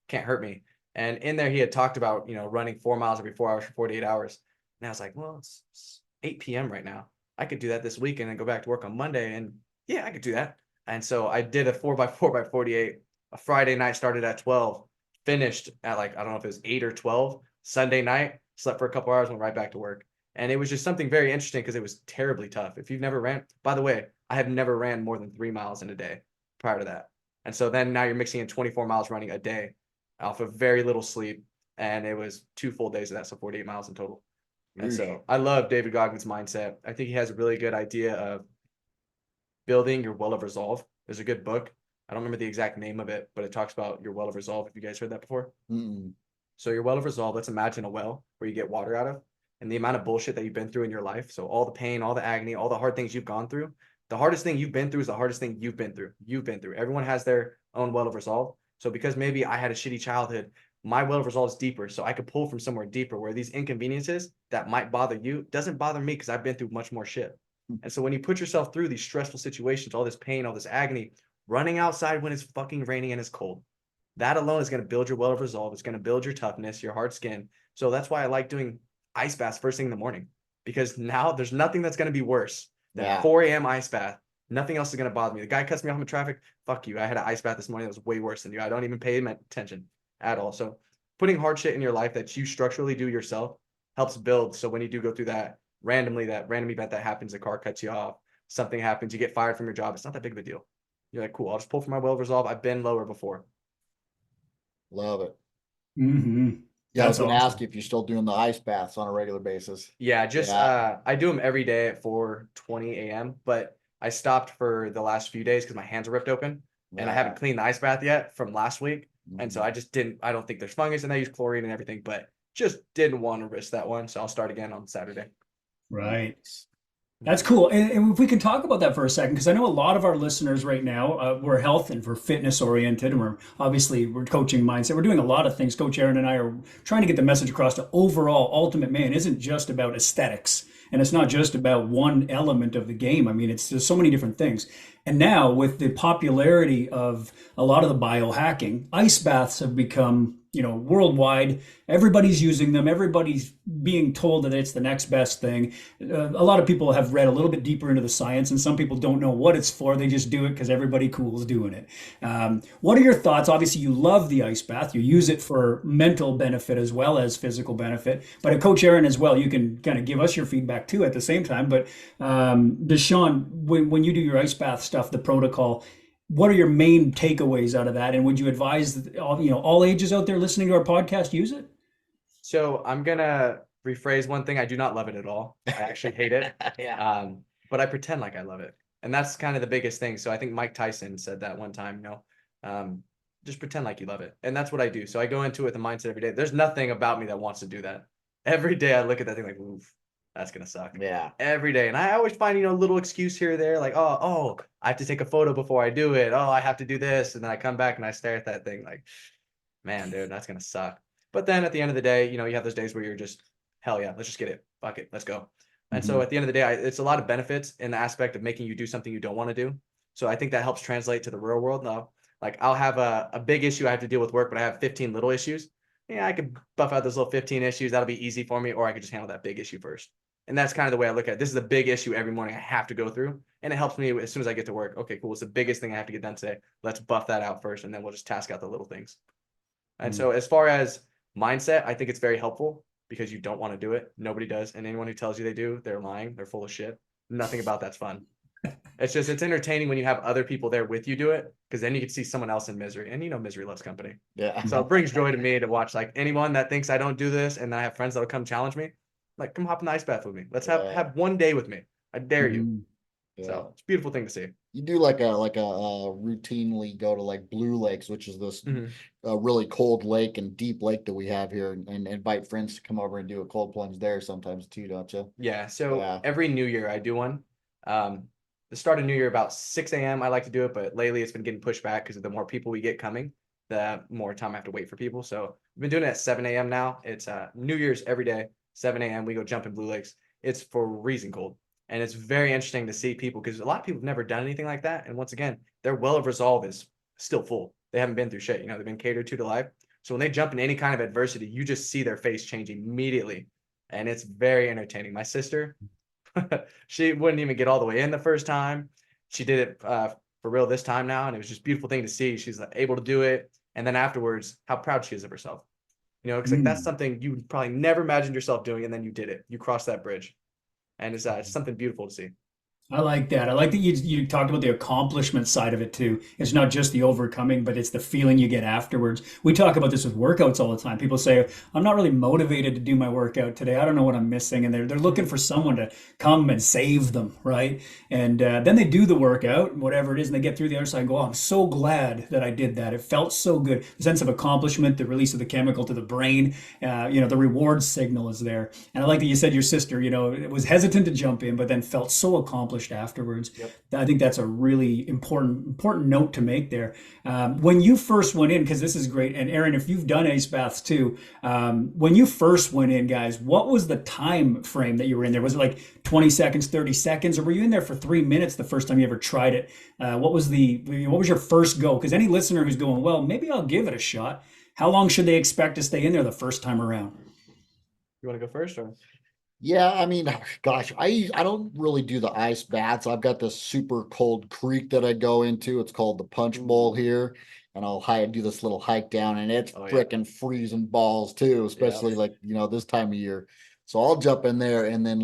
Can't Hurt Me. And in there, he had talked about, running 4 miles every 4 hours for 48 hours. And I was like, well, it's 8 p.m. right now. I could do that this weekend and go back to work on Monday. And yeah, I could do that. And so I did a 4x4x48. A Friday night, started at 12, finished at I don't know if it was 8 or 12. Sunday night, slept for a couple hours, went right back to work. And it was just something very interesting because it was terribly tough. If you've never ran, by the way, I have never ran more than 3 miles in a day prior to that. And so then now you're mixing in 24 miles running a day off of very little sleep. And it was 2 full days of that, so 48 miles in total. And so I love David Goggins' mindset. I think he has a really good idea of building your will of resolve. There's a good book I don't remember the exact name of it, but it talks about your well of resolve. Have you guys heard that before? Mm-mm. So your well of resolve, let's imagine a well where you get water out of, and the amount of bullshit that you've been through in your life. So all the pain, all the agony, all the hard things you've gone through. The hardest thing you've been through is the hardest thing you've been through. You've been through. Everyone has their own well of resolve. So because maybe I had a shitty childhood, my well of resolve is deeper. So I could pull from somewhere deeper where these inconveniences that might bother you doesn't bother me because I've been through much more shit. And so when you put yourself through these stressful situations, all this pain, all this agony, running outside when it's fucking raining and it's cold, that alone is going to build your well of resolve. It's going to build your toughness, your hard skin. So that's why I like doing ice baths first thing in the morning, because now there's nothing that's going to be worse than a 4 a.m. ice bath. Nothing else is going to bother me. The guy cuts me off in traffic. Fuck you. I had an ice bath this morning that was way worse than you. I don't even pay attention at all. So putting hard shit in your life that you structurally do yourself helps build. So when you do go through that random event that happens, a car cuts you off, something happens, you get fired from your job, it's not that big of a deal. You're like, cool, I'll just pull from my well of resolve. I've been lower before. Love it. Mm-hmm. Yeah, I was That's going to awesome. ask you if you're still doing the ice baths on a regular basis. Yeah, just I do them every day at 4:20 a.m. But I stopped for the last few days because my hands are ripped open and I haven't cleaned the ice bath yet from last week. And so I just didn't. I don't think there's fungus, and I use chlorine and everything, but just didn't want to risk that one. So I'll start again on Saturday. Right. That's cool. And if we can talk about that for a second, because I know a lot of our listeners right now, we're health and we're fitness oriented, and we're coaching mindset. We're doing a lot of things. Coach Aaron and I are trying to get the message across to overall Ultimate Man isn't just about aesthetics, and it's not just about one element of the game. I mean, there's so many different things. And now with the popularity of a lot of the biohacking, ice baths have become, worldwide. Everybody's using them. Everybody's being told that it's the next best thing. A lot of people have read a little bit deeper into the science, and some people don't know what it's for. They just do it because everybody cool is doing it. What are your thoughts? Obviously, you love the ice bath. You use it for mental benefit as well as physical benefit. But at Coach Aaron as well, you can kind of give us your feedback too at the same time. But DeShawn, when you do your ice bath stuff, the protocol, what are your main takeaways out of that? And would you advise all ages out there listening to our podcast use it? So I'm gonna rephrase one thing. I do not love it at all. I actually hate it. Yeah. But I pretend like I love it, and that's kind of the biggest thing. So I think Mike Tyson said that one time. Just pretend like you love it, and that's what I do. So I go into it with a mindset every day. There's nothing about me that wants to do that. Every day I look at that thing like, oof, that's gonna suck. Yeah. Every day, and I always find a little excuse here or there, like oh I have to take a photo before I do it. Oh, I have to do this, and then I come back and I stare at that thing like, man, dude, that's gonna suck. But then at the end of the day, you have those days where you're just, hell yeah, let's just get it. Fuck it, let's go. And so at the end of the day, it's a lot of benefits in the aspect of making you do something you don't want to do. So I think that helps translate to the real world. Now, like I'll have a big issue I have to deal with work, but I have 15 little issues. Yeah, I could buff out those little 15 issues. That'll be easy for me, or I could just handle that big issue first. And that's kind of the way I look at it. This is a big issue every morning I have to go through. And it helps me as soon as I get to work. Okay, cool. It's the biggest thing I have to get done today. Let's buff that out first, and then we'll just task out the little things. And so as far as mindset, I think it's very helpful because you don't want to do it. Nobody does. And anyone who tells you they do, they're lying. They're full of shit. Nothing about that's fun. It's entertaining when you have other people there with you do it, because then you can see someone else in misery, and misery loves company. Yeah. So it brings joy to me to watch like anyone that thinks I don't do this, and then I have friends that'll come challenge me, like come hop in the ice bath with me. Let's have one day with me. I dare you. Yeah. So it's a beautiful thing to see. You do like a routinely go to like Blue Lakes, which is this really cold lake and deep lake that we have here, and invite friends to come over and do a cold plunge there sometimes too, don't you? Yeah. So every New Year I do one. The start of New Year about 6 a.m. I like to do it, but lately it's been getting pushed back because the more people we get coming, the more time I have to wait for people. So we've been doing it at 7 a.m. now. It's New Year's every day, 7 a.m. We go jump in Blue Lakes. It's for freezing cold. And it's very interesting to see people, because a lot of people have never done anything like that. And once again, their well of resolve is still full. They haven't been through shit. They've been catered to life. So when they jump in any kind of adversity, you just see their face change immediately. And it's very entertaining. My sister, she wouldn't even get all the way in the first time. She did it for real this time now. And it was just a beautiful thing to see. She's able to do it. And then afterwards, how proud she is of herself. Because that's something you probably never imagined yourself doing. And then you did it. You crossed that bridge. And it's something beautiful to see. I like that. I like that you talked about the accomplishment side of it too. It's not just the overcoming, but it's the feeling you get afterwards. We talk about this with workouts all the time. People say, "I'm not really motivated to do my workout today. I don't know what I'm missing," and they're looking for someone to come and save them, right? And then they do the workout, whatever it is, and they get through the other side and go, "Oh, I'm so glad that I did that. It felt so good." The sense of accomplishment, the release of the chemical to the brain, the reward signal is there. And I like that you said your sister, was hesitant to jump in, but then felt so accomplished afterwards. Yep. I think that's a really important note to make there. When you first went in, because this is great, and Aaron, if you've done ice baths too, when you first went in, guys, what was the time frame that you were in there? Was it like 20 seconds, 30 seconds, or were you in there for 3 minutes the first time you ever tried it? What was your first go? Because any listener who's going, well, maybe I'll give it a shot. How long should they expect to stay in there the first time around? You want to go first, or? Yeah, I mean, gosh, I don't really do the ice baths. I've got this super cold creek that I go into. It's called the Punch Bowl here, and do this little hike down, and it's Oh, yeah. freaking freezing balls too, especially like this time of year. So I'll jump in there, and then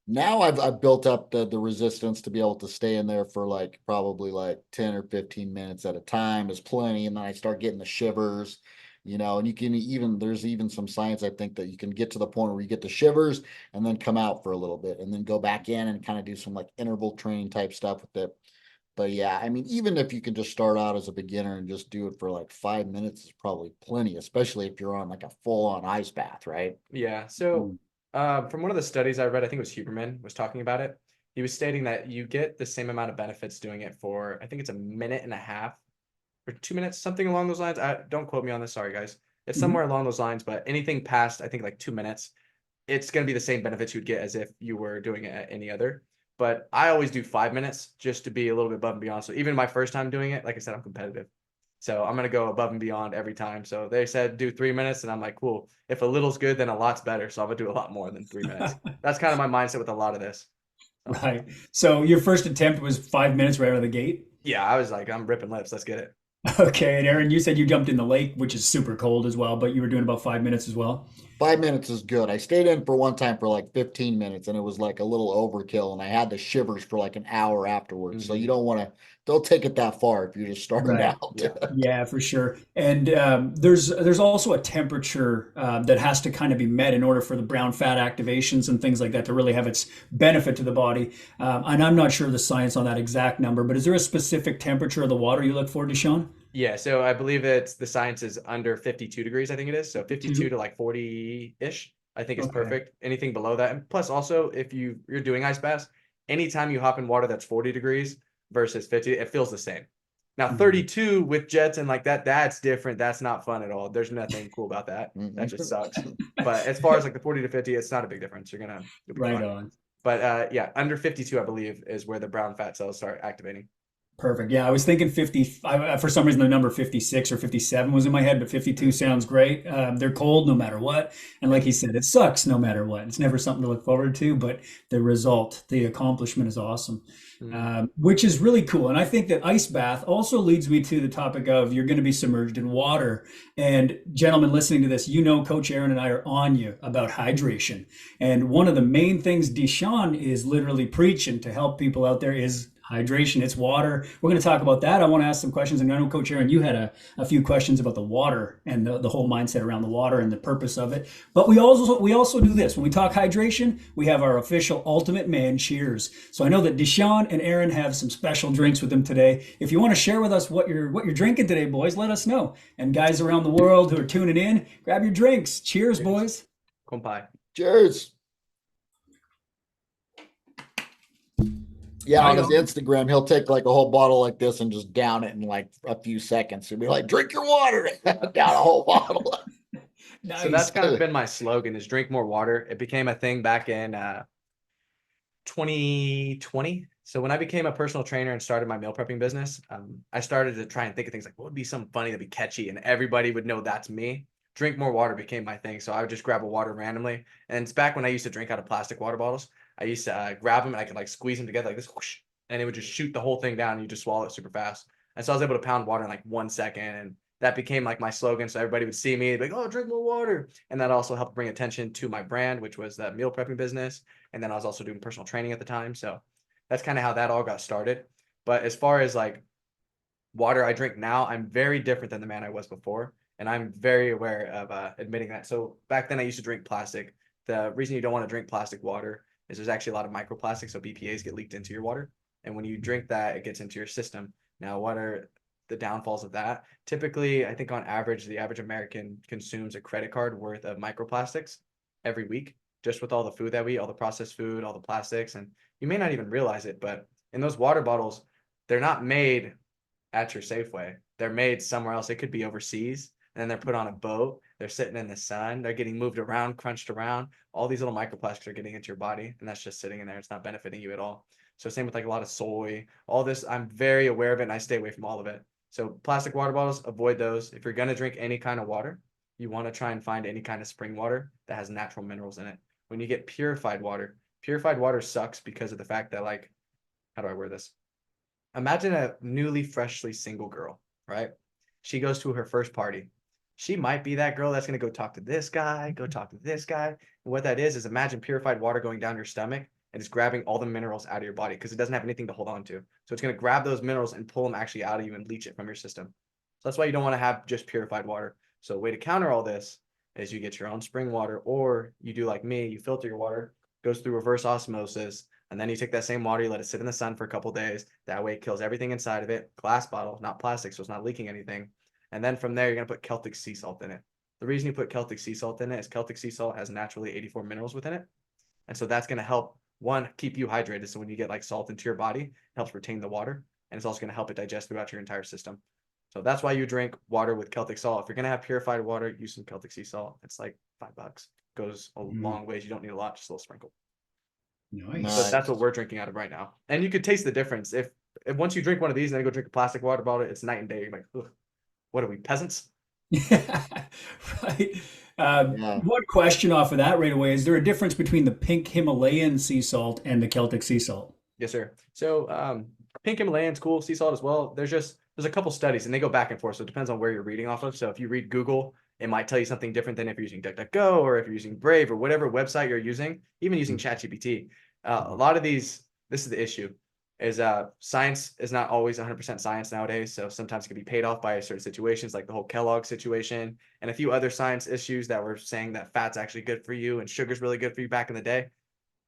now I've built up the resistance to be able to stay in there for like probably like 10 or 15 minutes at a time is plenty, and then I start getting the shivers. And you can there's even some science, I think, that you can get to the point where you get the shivers and then come out for a little bit and then go back in and kind of do some like interval training type stuff with it. But yeah, I mean, even if you can just start out as a beginner and just do it for like 5 minutes is probably plenty, especially if you're on like a full on ice bath, right? Yeah. So, from one of the studies I read, I think it was Huberman was talking about it. He was stating that you get the same amount of benefits doing it for, I think it's a minute and a half or 2 minutes, something along those lines. Don't quote me on this. Sorry, guys. It's somewhere along those lines, but anything past, I think like 2 minutes, it's going to be the same benefits you'd get as if you were doing it at any other. But I always do 5 minutes just to be a little bit above and beyond. So even my first time doing it, like I said, I'm competitive. So I'm going to go above and beyond every time. So they said do 3 minutes, and I'm like, cool. If a little's good, then a lot's better. So I'm going to do a lot more than 3 minutes. That's kind of my mindset with a lot of this. So, Right. So your first attempt was 5 minutes right out of the gate? yeah, I was like, I'm ripping lips. Let's get it. Okay. And Aaron, you said you jumped in the lake, which is super cold as well, but you were doing about 5 minutes as well. 5 minutes is good. I stayed in for one time for like 15 minutes and it was like a little overkill, and I had the shivers for like an hour afterwards. So you don't take it that far if you're just starting Right. out. Yeah. Yeah, for sure. And there's also a temperature that has to kind of be met in order for the brown fat activations and things like that to really have its benefit to the body. And I'm not sure the science on that exact number, but is there a specific temperature of the water you look for, DeShawn? Yeah, so I believe the science is under 52 degrees, I think it is. So 52 to like 40-ish, I think is Okay. perfect. Anything below that. And plus also if you're doing ice baths, anytime you hop in water that's 40 degrees versus 50, it feels the same. Now Mhm. 32 with jets and like that, that's different. That's not fun at all. There's nothing cool about that. That just sucks. But as far as like the 40 to 50, it's not a big difference. You'll be Right fine. on. But yeah, under 52, I believe, is where the brown fat cells start activating. Perfect. Yeah, I was thinking 50. For some reason, the number 56 or 57 was in my head, but 52 sounds great. They're cold no matter what. And like he said, it sucks no matter what. It's never something to look forward to, but the result, the accomplishment is awesome, Mm. which is really cool. And I think that ice bath also leads me to the topic of you're going to be submerged in water. And gentlemen listening to this, Coach Aaron and I are on you about hydration. And one of the main things DeShawn is literally preaching to help people out there is hydration. It's water. We're going to talk about that. I want to ask some questions. And I know, Coach Aaron, you had a few questions about the water and the whole mindset around the water and the purpose of it. But we also do this. When we talk hydration, we have our official Ultimate Man cheers. So I know that DeShawn and Aaron have some special drinks with them today. If you want to share with us what you're drinking today, boys, let us know. And guys around the world who are tuning in, grab your drinks. Cheers, boys. Kompai. Cheers. Yeah, on Right his on. Instagram, he'll take like a whole bottle like this and just down it in like a few seconds. He'll be like, drink your water, down a whole bottle. So that's Nice. kind of been my slogan is drink more water. It became a thing back in 2020. So when I became a personal trainer and started my meal prepping business, I started to try and think of things like what would be something funny that'd be catchy and everybody would know that's me. Drink more water became my thing. So I would just grab a water randomly. And it's back when I used to drink out of plastic water bottles. I used to grab them and I could like squeeze them together like this, whoosh, and it would just shoot the whole thing down and you just swallow it super fast. And so I was able to pound water in like 1 second. And that became like my slogan. So everybody would see me, like, oh, drink more water. And that also helped bring attention to my brand, which was the meal prepping business. And then I was also doing personal training at the time. So That's kind of how that all got started. But as far as like water I drink now, I'm very different than the man I was before. And I'm very aware of admitting that. So back then I used to drink plastic. The reason you don't want to drink plastic water is there's actually a lot of microplastics. So BPAs get leaked into your water. And when you drink that, it gets into your system. Now, what are the downfalls of that? Typically, I think on average, the average American consumes a credit card worth of microplastics every week, just with all the food that we eat, all the processed food, all the plastics. And you may not even realize it, but in those water bottles, they're not made at your Safeway. They're made somewhere else. It could be overseas. And then they're put on a boat. They're sitting in the sun. They're getting moved around, crunched around. All these little microplastics are getting into your body, and that's just sitting in there. It's not benefiting you at all. So same with like a lot of soy, all this, I'm very aware of it and I stay away from all of it. So plastic water bottles, avoid those. If you're going to drink any kind of water, you want to try and find any kind of spring water that has natural minerals in it. When you get purified water sucks because of the fact that, like, how do I word this? Imagine a newly, freshly single girl, right? She goes to her first party. She might be that girl that's going to go talk to this guy, go talk to this guy. And what that is imagine purified water going down your stomach and it's grabbing all the minerals out of your body because it doesn't have anything to hold on to. So it's going to grab those minerals and pull them actually out of you and leach it from your system. So that's why you don't want to have just purified water. So a way to counter all this is you get your own spring water, or you do like me, you filter your water, goes through reverse osmosis, and then you take that same water, you let it sit in the sun for a couple days. That way it kills everything inside of it. Glass bottle, not plastic, so it's not leaking anything. And then from there, you're going to put Celtic sea salt in it. The reason you put Celtic sea salt in it is Celtic sea salt has naturally 84 minerals within it. And so that's going to help, one, keep you hydrated. So when you get like salt into your body, it helps retain the water. And it's also going to help it digest throughout your entire system. So that's why you drink water with Celtic salt. If you're going to have purified water, use some Celtic sea salt. It's like $5. Goes a long ways. You don't need a lot, just a little sprinkle. Nice. So that's what we're drinking out of right now. And you could taste the difference. If once you drink one of these and then go drink a plastic water bottle, it's night and day. You're like, ugh, what are we, peasants? Right. One question off of that right away. Is there a difference between the pink Himalayan sea salt and the Celtic sea salt? Yes, sir. So pink Himalayan's cool, sea salt as well. There's a couple studies and they go back and forth. So it depends on where you're reading off of. So if you read Google, it might tell you something different than if you're using DuckDuckGo or if you're using Brave or whatever website you're using, even using ChatGPT. A lot of these, this is the issue, is science is not always 100% science nowadays. So sometimes it can be paid off by certain situations like the whole Kellogg situation and a few other science issues that were saying that fat's actually good for you and sugar's really good for you back in the day.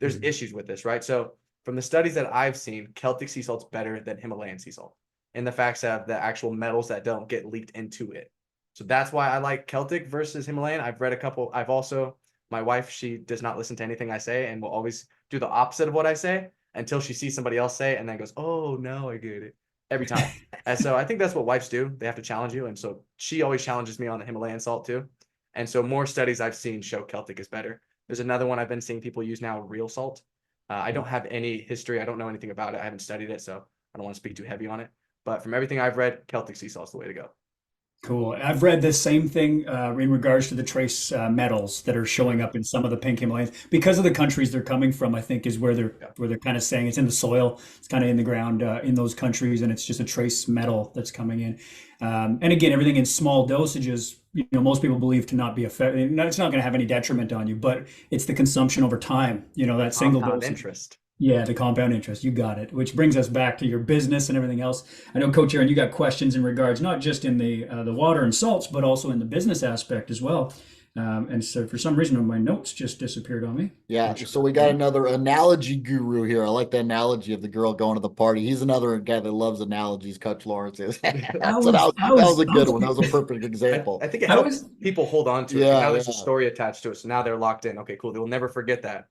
There's issues with this, right? So from the studies that I've seen, Celtic sea salt's better than Himalayan sea salt in the facts of the actual metals that don't get leaked into it. So that's why I like Celtic versus Himalayan. I've read a couple. My wife, she does not listen to anything I say and will always do the opposite of what I say until she sees somebody else say it and then goes, oh, no, I get it every time. And so I think that's what wives do. They have to challenge you. And so she always challenges me on the Himalayan salt too. And so more studies I've seen show Celtic is better. There's another one I've been seeing people use now, real salt. I don't have any history. I don't know anything about it. I haven't studied it, so I don't want to speak too heavy on it. But from everything I've read, Celtic sea salt is the way to go. Cool. I've read the same thing in regards to the trace metals that are showing up in some of the pink Himalayas because of the countries they're coming from. I think is where they're kind of saying it's in the soil, it's kind of in the ground in those countries, and it's just a trace metal that's coming in. And again, everything in small dosages. You know, most people believe to not be effective. It's not going to have any detriment on you, but it's the consumption over time. You know, that single dose interest. Yeah, the compound interest. You got it. Which brings us back to your business and everything else. I know, Coach Aaron, you got questions in regards not just in the water and salts, but also in the business aspect as well. And so for some reason, my notes just disappeared on me. Yeah, so we got another analogy guru here. I like the analogy of the girl going to the party. He's another guy that loves analogies, Coach Lawrence is. That was a good one. That was a perfect example. I think it helps people hold on to it. Yeah, Now there's a story attached to it, so now they're locked in. Okay, cool. They will never forget that.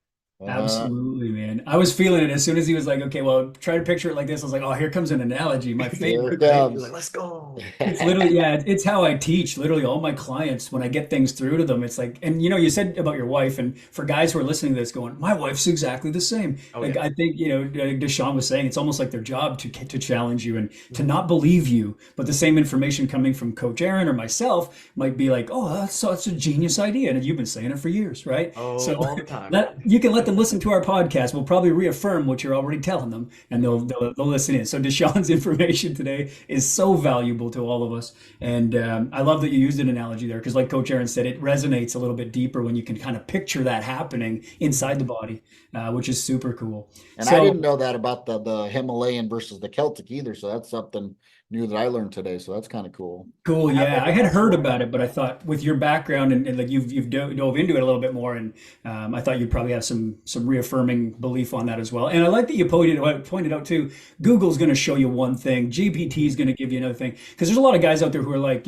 Absolutely, man. I was feeling it as soon as he was like, okay, well, try to picture it like this. I was like, oh, here comes an analogy. My favorite. Like, let's go. It's literally, yeah, it's how I teach. Literally, all my clients, when I get things through to them, it's like, and you know, you said about your wife, and for guys who are listening to this going, my wife's exactly the same. Like, I think, you know, DeShawn was saying, it's almost like their job to challenge you and to not believe you, but the same information coming from Coach Aaron or myself might be like, oh, that's a genius idea. And you've been saying it for years, right? So all the time. You can let let them listen to our podcast. We'll probably reaffirm what you're already telling them, and they'll listen in. So DeShawn's information today is so valuable to all of us, and I love that you used an analogy there because, like Coach Aaron said, it resonates a little bit deeper when you can kind of picture that happening inside the body, which is super cool. And I So didn't know that about the Himalayan versus the Celtic either. So that's something new that I learned today. So that's kind of cool. cool, I have yeah. like I a had heard personal about it, but I thought with your background and like you've dove into it a little bit more, and I thought you'd probably have some reaffirming belief on that as well. And I like that you pointed out too. Google's going to show you one thing, GPT is going to give you another thing, because there's a lot of guys out there who are like,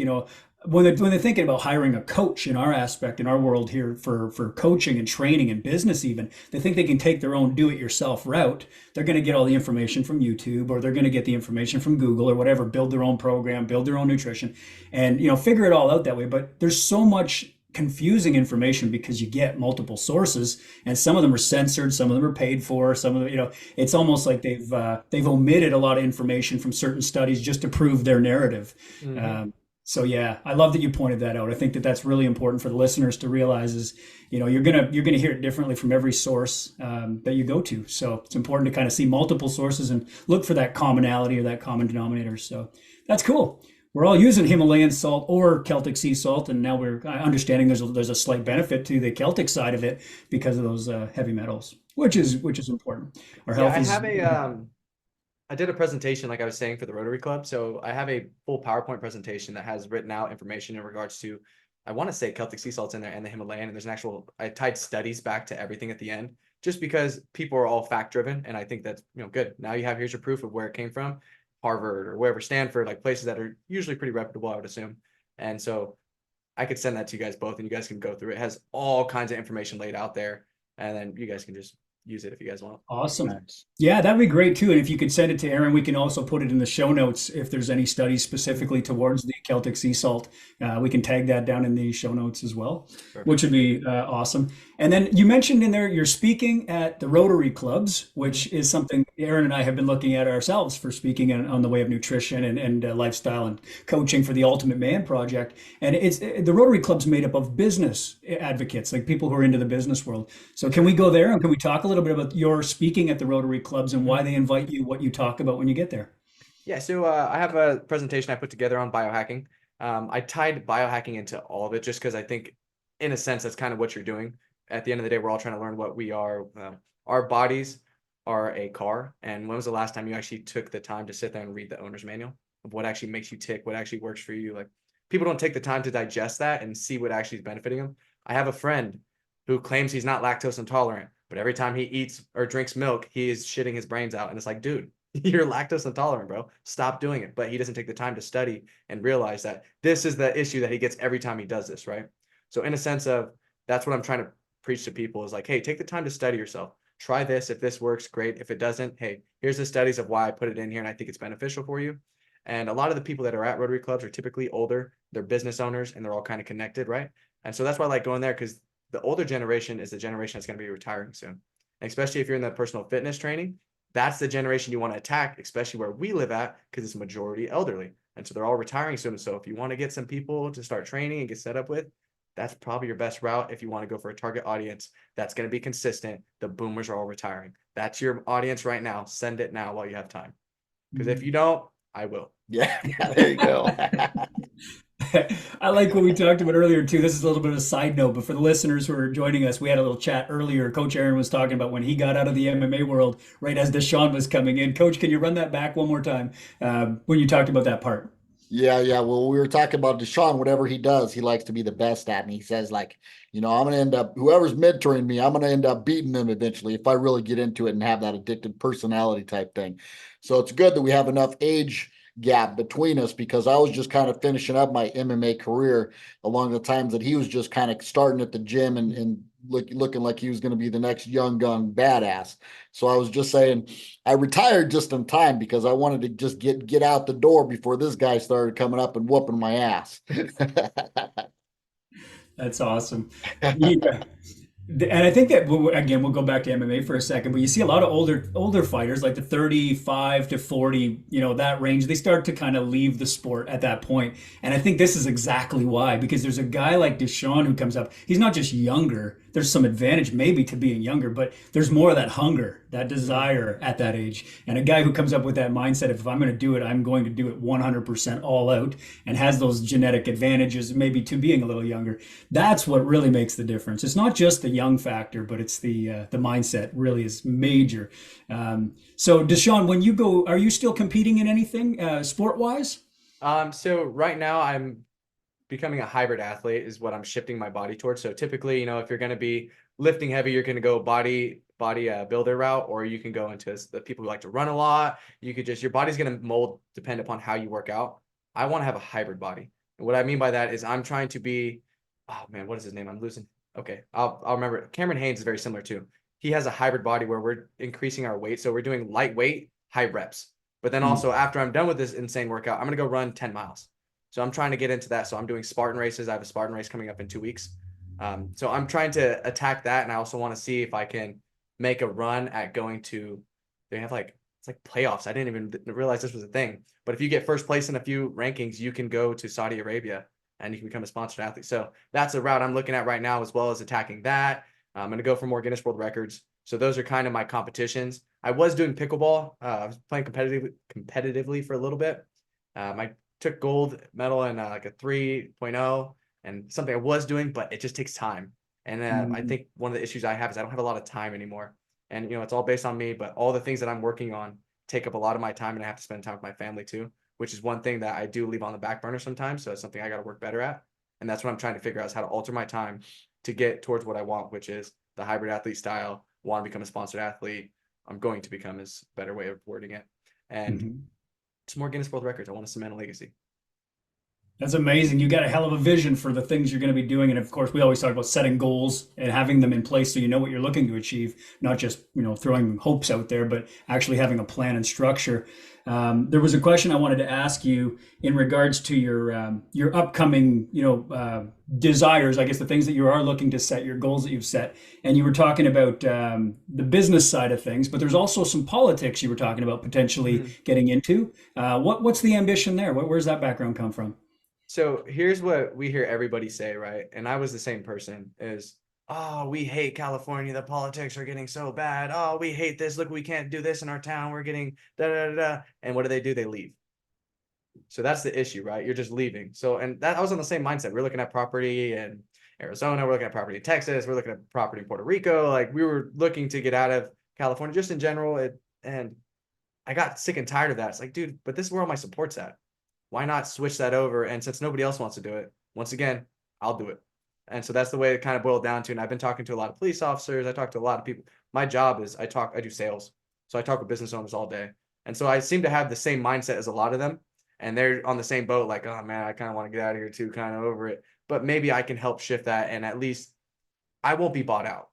when they're thinking about hiring a coach in our aspect in our world here for coaching and training and business even, they think they can take their own do-it-yourself route. They're going to get all the information from YouTube, or they're going to get the information from Google or whatever, build their own program, build their own nutrition, and figure it all out that way. But there's so much confusing information because you get multiple sources, and some of them are censored, some of them are paid for, some of them, it's almost like they've omitted a lot of information from certain studies just to prove their narrative. hmm So yeah, I love that you pointed that out. I think that that's really important for the listeners to realize is, you're gonna hear it differently from every source that you go to. So it's important to kind of see multiple sources and look for that commonality or that common denominator. So that's cool. We're all using Himalayan salt or Celtic sea salt, and now we're understanding there's a slight benefit to the Celtic side of it because of those heavy metals, which is important. Our Yeah, health I is have I did a presentation, like I was saying, for the Rotary Club. So I have a full PowerPoint presentation that has written out information in regards to, I want to say Celtic sea salts in there and the Himalayan. And there's an actual, I tied studies back to everything at the end, just because people are all fact driven. And I think that's, good. Now here's your proof of where it came from, Harvard or wherever, Stanford, like places that are usually pretty reputable, I would assume. And so I could send that to you guys both and you guys can go through it. It has all kinds of information laid out there. And then you guys can just use it if you guys want. awesome. Nice. Yeah, that'd be great too. And if you could send it to Aaron, we can also put it in the show notes if there's any studies specifically towards the Celtic sea salt. We can tag that down in the show notes as well, Perfect. which would be awesome. And then you mentioned in there you're speaking at the Rotary clubs, which is something Aaron and I have been looking at ourselves for speaking on the way of nutrition and lifestyle and coaching for the Ultimate Man Project. And it's the Rotary club's made up of business advocates, like people who are into the business world. So can we go there and can we talk a little bit about your speaking at the Rotary clubs and why they invite you, what you talk about when you get there? Yeah, so I have a presentation I put together on biohacking. I tied biohacking into all of it just because I think, in a sense, that's kind of what you're doing. At the end of the day, we're all trying to learn what we are. Our bodies are a car. And when was the last time you actually took the time to sit there and read the owner's manual of what actually makes you tick, what actually works for you? Like, people don't take the time to digest that and see what actually is benefiting them. I have a friend who claims he's not lactose intolerant, but every time he eats or drinks milk, he is shitting his brains out. And it's like, dude, you're lactose intolerant, bro. Stop doing it. But he doesn't take the time to study and realize that this is the issue that he gets every time he does this, right? So in a sense of, that's what I'm trying to preach to people is like, hey, take the time to study yourself. Try this. If this works, great. If it doesn't, hey, here's the studies of why I put it in here and I think it's beneficial for you. And a lot of the people that are at Rotary clubs are typically older, they're business owners, and they're all kind of connected, right? And so that's why I like going there, because the older generation is the generation that's going to be retiring soon. And especially if you're in the personal fitness training, that's the generation you want to attack, especially where we live at, because it's majority elderly. And so they're all retiring soon. So if you want to get some people to start training and get set up with, that's probably your best route if you want to go for a target audience that's going to be consistent. The boomers are all retiring. That's your audience right now. Send it now while you have time. Because if you don't, I will. Yeah, there you go. I like what we talked about earlier too. This is a little bit of a side note, but for the listeners who are joining us, we had a little chat earlier. Coach Aaron was talking about when he got out of the MMA world, right as DeShawn was coming in. Coach, can you run that back one more time when you talked about that part? Yeah, yeah. Well, we were talking about DeShawn, whatever he does, he likes to be the best at. And he says, like, I'm going to end up, whoever's mentoring me, I'm going to end up beating them eventually if I really get into it and have that addicted personality type thing. So it's good that we have enough age gap between us because I was just kind of finishing up my MMA career along the times that he was just kind of starting at the gym and looking like he was going to be the next young gun badass. So I was just saying I retired just in time because I wanted to just get out the door before this guy started coming up and whooping my ass. That's awesome. Yeah. And I think that again, we'll go back to MMA for a second, but you see a lot of older fighters like the 35 to 40, that range, they start to kind of leave the sport at that point. And I think this is exactly why, because there's a guy like DeShawn who comes up. He's not just younger. There's some advantage maybe to being younger, but there's more of that hunger, that Mhm. desire at that age. And a guy who comes up with that mindset of if I'm going to do it, I'm going to do it 100% all out, and has those genetic advantages maybe to being a little younger. That's what really makes the difference. It's not just the young factor, but it's the mindset really is major. So, Deshaun, when you go, are you still competing in anything sport wise? So right now I'm becoming a hybrid athlete is what I'm shifting my body towards. So typically, if you're going to be lifting heavy, you're going to go body builder route, or you can go into the people who like to run a lot. You could just your body's going to mold depend upon how you work out. I want to have a hybrid body. And what I mean by that is I'm trying to be, oh man, what is his name? I'm losing. Okay, I'll remember. Cameron Haynes is very similar too. He has a hybrid body where we're increasing our weight, so we're doing lightweight, high reps. But then Mm. also after I'm done with this insane workout, I'm gonna go run 10 miles. So I'm trying to get into that. So I'm doing Spartan races. I have a Spartan race coming up in 2 weeks. So I'm trying to attack that, and I also want to see if I can make a run at going to. They have it's like playoffs. I didn't even realize this was a thing. But if you get first place in a few rankings, you can go to Saudi Arabia and you can become a sponsored athlete. So that's a route I'm looking at right now, as well as attacking that. I'm going to go for more Guinness World Records. So those are kind of my competitions. I was doing pickleball. I was playing competitively for a little bit. I took gold medal in like a 3.0 and something I was doing, but it just takes time. And I Mm. think one of the issues I have is I don't have a lot of time anymore. And it's all based on me, but all the things that I'm working on take up a lot of my time, and I have to spend time with my family too, which is one thing that I do leave on the back burner sometimes. So it's something I got to work better at. And that's what I'm trying to figure out, is how to alter my time to get towards what I want, which is the hybrid athlete style. Want to become a sponsored athlete. I'm going to become, is a better way of wording it. And Mhm. it's more Guinness World Records. I want to cement a legacy. That's amazing. You got a hell of a vision for the things you're going to be doing. And of course, we always talk about setting goals and having them in place so you know what you're looking to achieve, not just, throwing hopes out there, but actually having a plan and structure. There was a question I wanted to ask you in regards to your upcoming, desires, I guess the things that you are looking to set, your goals that you've set. And you were talking about the business side of things, but there's also some politics you were talking about potentially Mm-hmm. getting into. What's the ambition there? Where's that background come from? So here's what we hear everybody say, right? And I was the same person, is, oh, we hate California. The politics are getting so bad. Oh, we hate this. Look, we can't do this in our town. We're getting da da da da. And what do? They leave. So that's the issue, right? You're just leaving. So, and that I was on the same mindset. We're looking at property in Arizona. We're looking at property in Texas. We're looking at property in Puerto Rico. Like, we were looking to get out of California just in general. And I got sick and tired of that. It's like, dude, but this is where all my support's at. Why not switch that over? And since nobody else wants to do it, once again, I'll do it. And so that's the way it kind of boiled down to. And I've been talking to a lot of police officers. I talk to a lot of people. My job is I do sales. So I talk with business owners all day. And so I seem to have the same mindset as a lot of them. And they're on the same boat, like, oh man, I kind of want to get out of here too, kind of over it. But maybe I can help shift that, and at least I won't be bought out.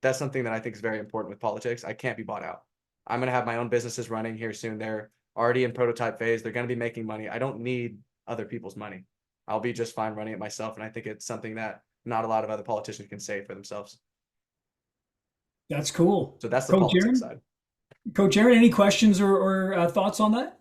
That's something that I think is very important with politics. I can't be bought out. I'm going to have my own businesses running here soon. They're already in prototype phase. They're going to be making money. I don't need other people's money. I'll be just fine running it myself. And I think it's something that not a lot of other politicians can say for themselves. That's cool. So that's the Coach politics Aaron? side. Coach Aaron, any questions or thoughts on that?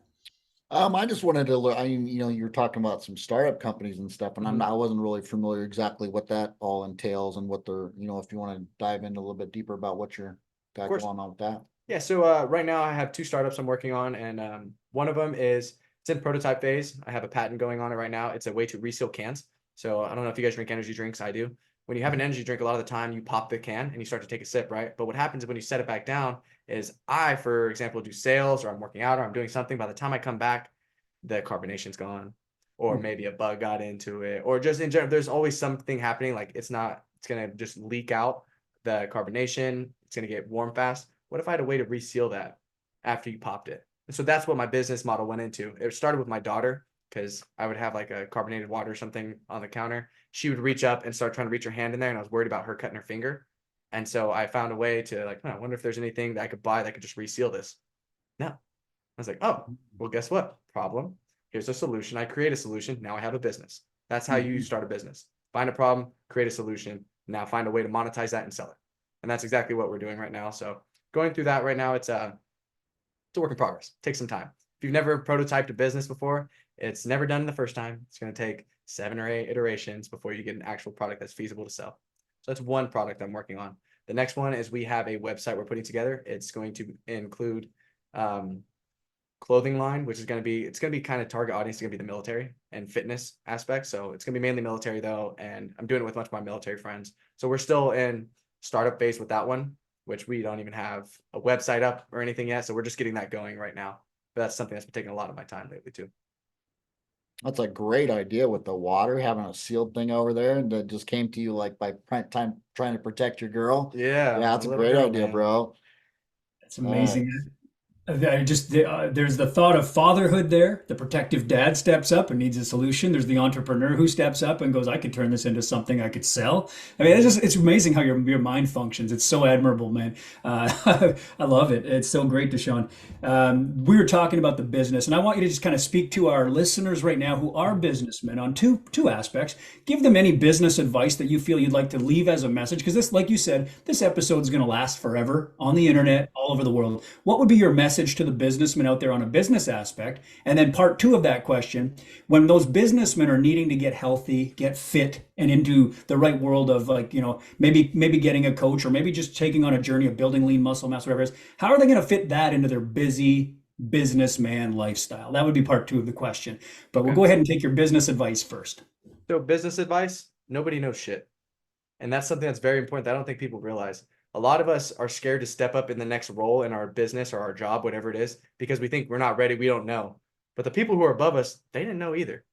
I just wanted to look. You were talking about some startup companies and stuff, and Mhm. I wasn't really familiar exactly what that all entails and what they're, if you want to dive into a little bit deeper about what you're Of got course. going on with that. Yeah, so right now I have two startups I'm working on, and one of them is it's in prototype phase. I have a patent going on it right now. It's a way to reseal cans. So I don't know if you guys drink energy drinks. I do. When you have an energy drink, a lot of the time you pop the can and you start to take a sip, right? But what happens when you set it back down is I, for example, do sales, or I'm working out, or I'm doing something. By the time I come back, the carbonation's gone, or maybe a bug got into it, or just in general, there's always something happening. Like, it's gonna just leak out the carbonation. It's gonna get warm fast. What if I had a way to reseal that after you popped it? And so that's what my business model went into. It started with my daughter, because I would have like a carbonated water or something on the counter. She would reach up and start trying to reach her hand in there, and I was worried about her cutting her finger. And so I found a way to, like, I wonder if there's anything that I could buy that could just reseal this. No. I was like, oh, well, guess what? Problem. Here's a solution. I create a solution. Now I have a business. That's how you Mhm. start a business. Find a problem, create a solution. Now find a way to monetize that and sell it. And that's exactly what we're doing right now. So going through that right now, it's a work in progress. It takes some time. If you've never prototyped a business before, it's never done the first time. It's going to take 7 or 8 iterations before you get an actual product that's feasible to sell. So that's one product I'm working on. The next one is we have a website we're putting together. It's going to include clothing line, which is going to be kind of target audience is going to be the military and fitness aspect. So it's going to be mainly military though. And I'm doing it with a bunch of my military friends. So we're still in startup phase with that one, which we don't even have a website up or anything yet. So we're just getting that going right now. But that's something that's been taking a lot of my time lately too. That's a great idea with the water, having a sealed thing over there, and that just came to you like by time trying to protect your girl. Yeah, that's a great idea, bro. That's amazing. There's the thought of fatherhood there. The protective dad steps up and needs a solution. There's the entrepreneur who steps up and goes, I could turn this into something I could sell. I mean, it's amazing how your mind functions. It's so admirable, man. I love it. It's so great, DeShawn. We were talking about the business, and I want you to just kind of speak to our listeners right now who are businessmen on two aspects. Give them any business advice that you feel you'd like to leave as a message, because this, like you said, this episode is going to last forever on the internet, all over the world. What would be your message to the businessmen out there on a business aspect? And then part 2 of that question, when those businessmen are needing to get healthy, get fit, and into the right world of, like, you know, maybe getting a coach, or maybe just taking on a journey of building lean muscle mass, whatever it is, how are they going to fit that into their busy businessman lifestyle? That would be part 2 of the question. But we'll go ahead and take your business advice first. So business advice, nobody knows shit. And that's something that's very important that I don't think people realize. A lot of us are scared to step up in the next role in our business or our job, whatever it is, because we think we're not ready. We don't know. But the people who are above us, they didn't know either.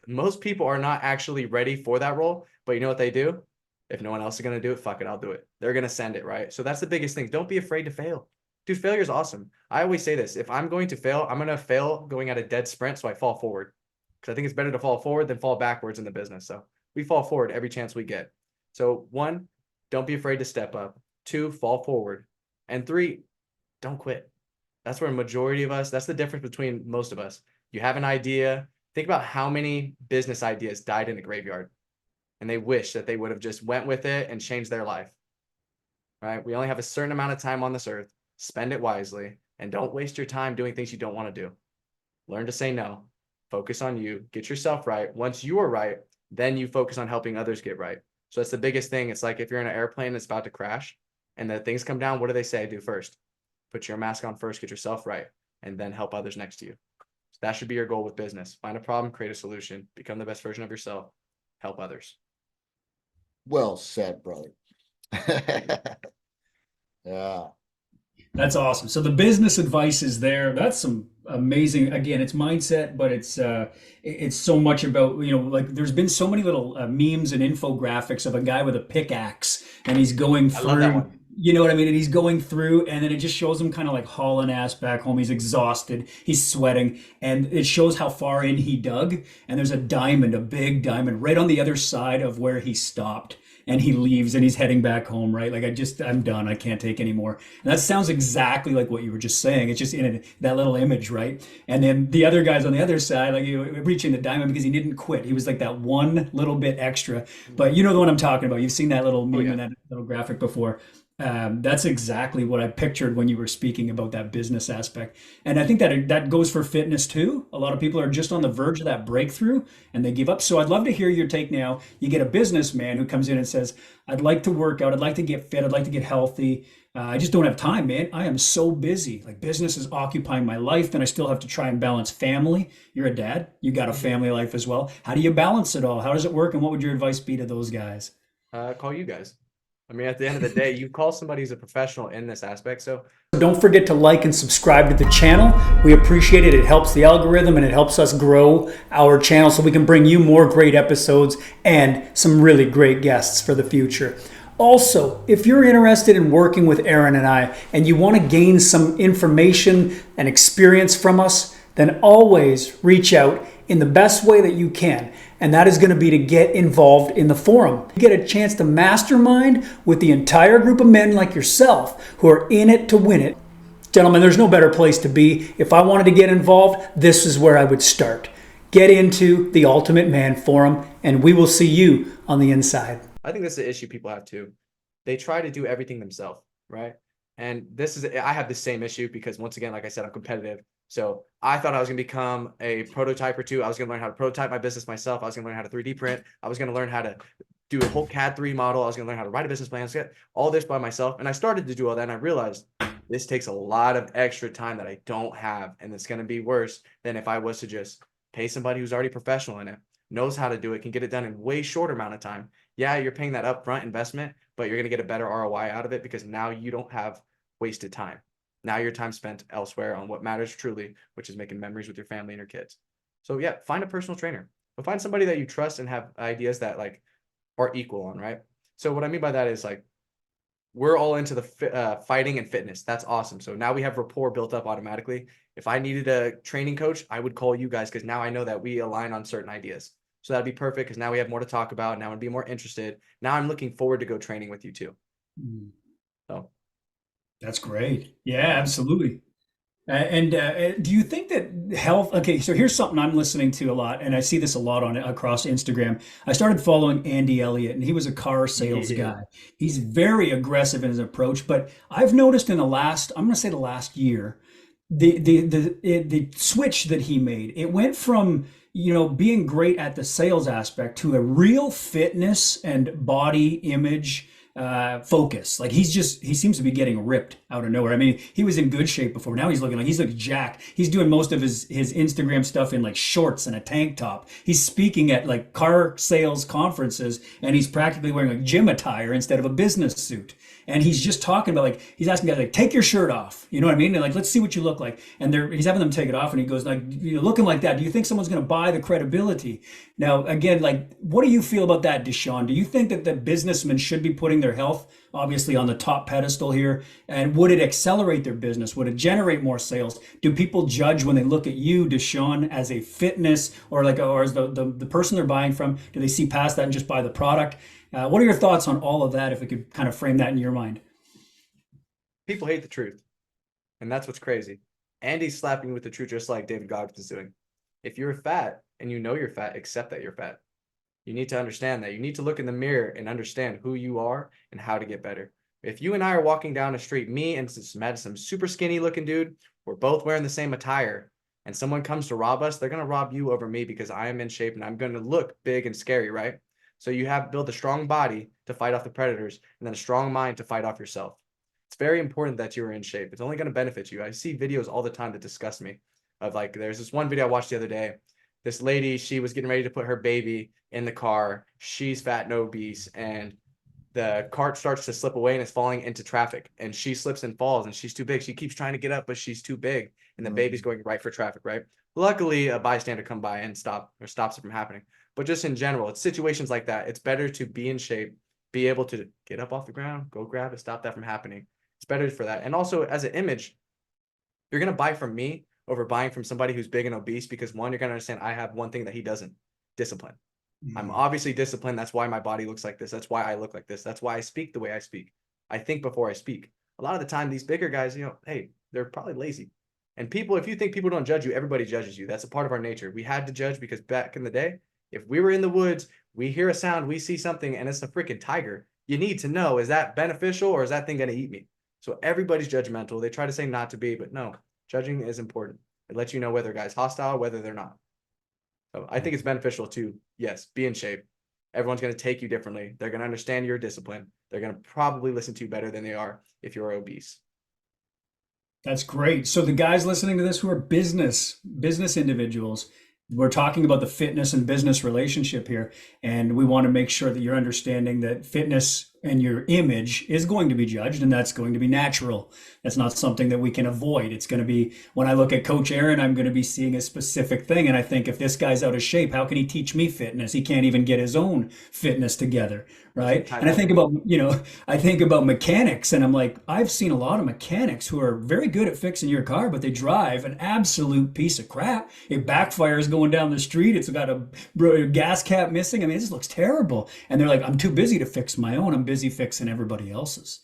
Most people are not actually ready for that role. But you know what they do? If no one else is going to do it, fuck it, I'll do it. They're going to send it, right? So that's the biggest thing. Don't be afraid to fail. Dude, failure is awesome. I always say this. If I'm going to fail, I'm going to fail going at a dead sprint, so I fall forward. Because I think it's better to fall forward than fall backwards in the business. So we fall forward every chance we get. So 1, don't be afraid to step up. 2, fall forward. And 3, don't quit. That's where a majority of us, that's the difference between most of us. You have an idea. Think about how many business ideas died in a graveyard, and they wish that they would have just went with it and changed their life, right? We only have a certain amount of time on this earth. Spend it wisely, and don't waste your time doing things you don't want to do. Learn to say no. Focus on you. Get yourself right. Once you are right, then you focus on helping others get right. So that's the biggest thing. It's like if you're in an airplane that's about to crash and the things come down, what do they say? Do first. Put your mask on first, get yourself right, and then help others next to you. So that should be your goal with business. Find a problem, create a solution, become the best version of yourself, help others. Well said, brother. Yeah. That's awesome. So the business advice is there. That's some amazing, again, it's mindset, but it's so much about, you know, like there's been so many little memes and infographics of a guy with a pickaxe, and he's going I love that through, one. you know what I mean? And he's going through, and then it just shows him kind of like hauling ass back home. He's exhausted, he's sweating, and it shows how far in he dug. And there's a diamond, a big diamond, right on the other side of where he stopped. And he leaves and he's heading back home, right? Like, I'm done. I can't take any more. And that sounds exactly like what you were just saying. It's just in that little image, right? And then the other guy's on the other side, like, reaching the diamond because he didn't quit. He was like that one little bit extra. But you know the one I'm talking about. You've seen that little meme and that little graphic before. That's exactly what I pictured when you were speaking about that business aspect. And I think that goes for fitness too. A lot of people are just on the verge of that breakthrough and they give up. So I'd love to hear your take now. You get a businessman who comes in and says, I'd like to work out. I'd like to get fit. I'd like to get healthy. I just don't have time, man. I am so busy. Like, business is occupying my life, and I still have to try and balance family. You're a dad. You got a family life as well. How do you balance it all? How does it work? And what would your advice be to those guys? Call you guys. I mean, at the end of the day, you call somebody who's a professional in this aspect. So don't forget to like and subscribe to the channel. We appreciate it. It helps the algorithm and it helps us grow our channel so we can bring you more great episodes and some really great guests for the future. Also, if you're interested in working with Aaron and I and you want to gain some information and experience from us, then always reach out in the best way that you can. And that is going to be to get involved in the forum. You get a chance to mastermind with the entire group of men like yourself who are in it to win it. Gentlemen, there's no better place to be. If I wanted to get involved, this is where I would start. Get into the Ultimate Man Forum, and we will see you on the inside. I think this is an issue people have too. They try to do everything themselves, right? And I have the same issue because once again, like I said, I'm competitive. So I thought I was going to become a prototyper too. I was going to learn how to prototype my business myself. I was going to learn how to 3D print. I was going to learn how to do a whole CAD 3 model. I was going to learn how to write a business plan, get all this by myself. And I started to do all that. And I realized this takes a lot of extra time that I don't have. And it's going to be worse than if I was to just pay somebody who's already professional in it, knows how to do it, can get it done in way shorter amount of time. Yeah, you're paying that upfront investment, but you're going to get a better ROI out of it because now you don't have wasted time. Now your time spent elsewhere on what matters truly, which is making memories with your family and your kids. So yeah, find a personal trainer, but find somebody that you trust and have ideas that like are equal on, right? So what I mean by that is like, we're all into the fighting and fitness. That's awesome. So now we have rapport built up automatically. If I needed a training coach, I would call you guys because now I know that we align on certain ideas. So that'd be perfect because now we have more to talk about. Now I'd be more interested. Now I'm looking forward to go training with you too. So That's great. Yeah, absolutely. And do you think that health? Okay, so here's something I'm listening to a lot, and I see this a lot on across Instagram. I started following Andy Elliott, and he was a car sales guy. He's very aggressive in his approach, but I've noticed in the last, I'm going to say the last year, the switch that he made, it went from being great at the sales aspect to a real fitness and body image focus. Like he seems to be getting ripped out of nowhere. I mean, he was in good shape before. Now he's looking jacked. He's doing most of his Instagram stuff in like shorts and a tank top. He's speaking at like car sales conferences and he's practically wearing a gym attire instead of a business suit. And he's just talking about like, he's asking guys like, take your shirt off. You know what I mean? And like, let's see what you look like. And he's having them take it off and he goes like, looking like that, do you think someone's going to buy the credibility? Now, again, like, what do you feel about that, DeShawn? Do you think that the businessmen should be putting their health obviously on the top pedestal here? And would it accelerate their business? Would it generate more sales? Do people judge when they look at you, DeShawn, as a fitness or as the person they're buying from? Do they see past that and just buy the product? What are your thoughts on all of that, if we could kind of frame that in your mind? People hate the truth, and that's what's crazy. Andy's slapping you with the truth just like David Goggins is doing. If you're fat and you know you're fat, accept that you're fat. You need to understand that. You need to look in the mirror and understand who you are and how to get better. If you and I are walking down the street, me and some super skinny looking dude, we're both wearing the same attire, and someone comes to rob us, they're going to rob you over me because I am in shape and I'm going to look big and scary, right? So you have build a strong body to fight off the predators and then a strong mind to fight off yourself. It's very important that you're in shape. It's only going to benefit you. I see videos all the time that disgust me of like, there's this one video I watched the other day. This lady, she was getting ready to put her baby in the car. She's fat and obese and the cart starts to slip away and is falling into traffic and she slips and falls and she's too big. She keeps trying to get up, but she's too big and the baby's going right for traffic, right? Luckily, a bystander come by and stops it from happening. But just in general, it's situations like that. It's better to be in shape, be able to get up off the ground, go grab it, stop that from happening. It's better for that. And also as an image, you're going to buy from me over buying from somebody who's big and obese because one, you're going to understand I have one thing that he doesn't, discipline. I'm obviously disciplined. That's why my body looks like this. That's why I look like this. That's why I speak the way I speak. I think before I speak. A lot of the time, these bigger guys, hey, they're probably lazy. And people, if you think people don't judge you, everybody judges you. That's a part of our nature. We had to judge because back in the day, if we were in the woods, we hear a sound, we see something, and it's a freaking tiger. You need to know, is that beneficial or is that thing going to eat me? So everybody's judgmental. They try to say not to be, but no, judging is important. It lets you know whether a guy's hostile, whether they're not. So I think it's beneficial to, yes, be in shape. Everyone's going to take you differently. They're going to understand your discipline. They're going to probably listen to you better than they are if you're obese. That's great. So the guys listening to this who are business individuals, we're talking about the fitness and business relationship here. And we want to make sure that you're understanding that fitness and your image is going to be judged, and that's going to be natural. That's not something that we can avoid. It's going to be, when I look at Coach Aaron, I'm going to be seeing a specific thing. And I think if this guy's out of shape, how can he teach me fitness? He can't even get his own fitness together, right? And I think about mechanics, and I'm like, I've seen a lot of mechanics who are very good at fixing your car, but they drive an absolute piece of crap. It backfires going down the street. It's got a gas cap missing. I mean, it just looks terrible. And they're like, I'm too busy to fix my own. I'm busy fixing everybody else's.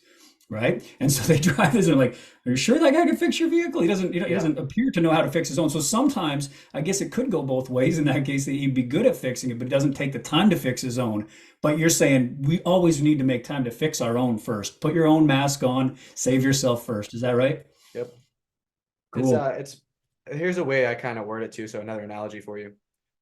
right? And so they drive this and they're like, "Are you sure that guy can fix your vehicle? He doesn't, he Yeah. doesn't appear to know how to fix his own." So sometimes I guess it could go both ways. In that case, that he'd be good at fixing it, but doesn't take the time to fix his own. But you're saying we always need to make time to fix our own first. Put your own mask on, save yourself first. Is that right? Yep. Cool. It's here's a way I kind of word it too. So another analogy for you.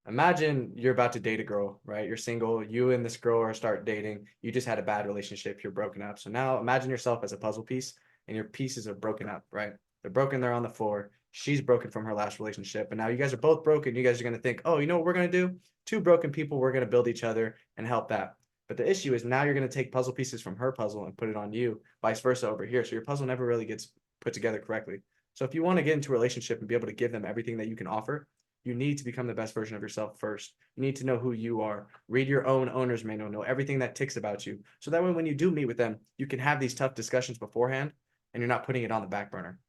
Imagine you're about to date a girl, right? You're single, you and this girl are start dating. You just had a bad relationship, you're broken up. So now imagine yourself as a puzzle piece and your pieces are broken up, right? They're broken, they're on the floor. She's broken from her last relationship. And now you guys are both broken. You guys are going to think, oh, you know what we're going to do? Two broken people, we're going to build each other and help that. But the issue is now you're going to take puzzle pieces from her puzzle and put it on you, vice versa over here. So your puzzle never really gets put together correctly. So if you want to get into a relationship and be able to give them everything that you can offer, you need to become the best version of yourself first. You need to know who you are. Read your own owner's manual, know everything that ticks about you. So that way, when you do meet with them, you can have these tough discussions beforehand and you're not putting it on the back burner.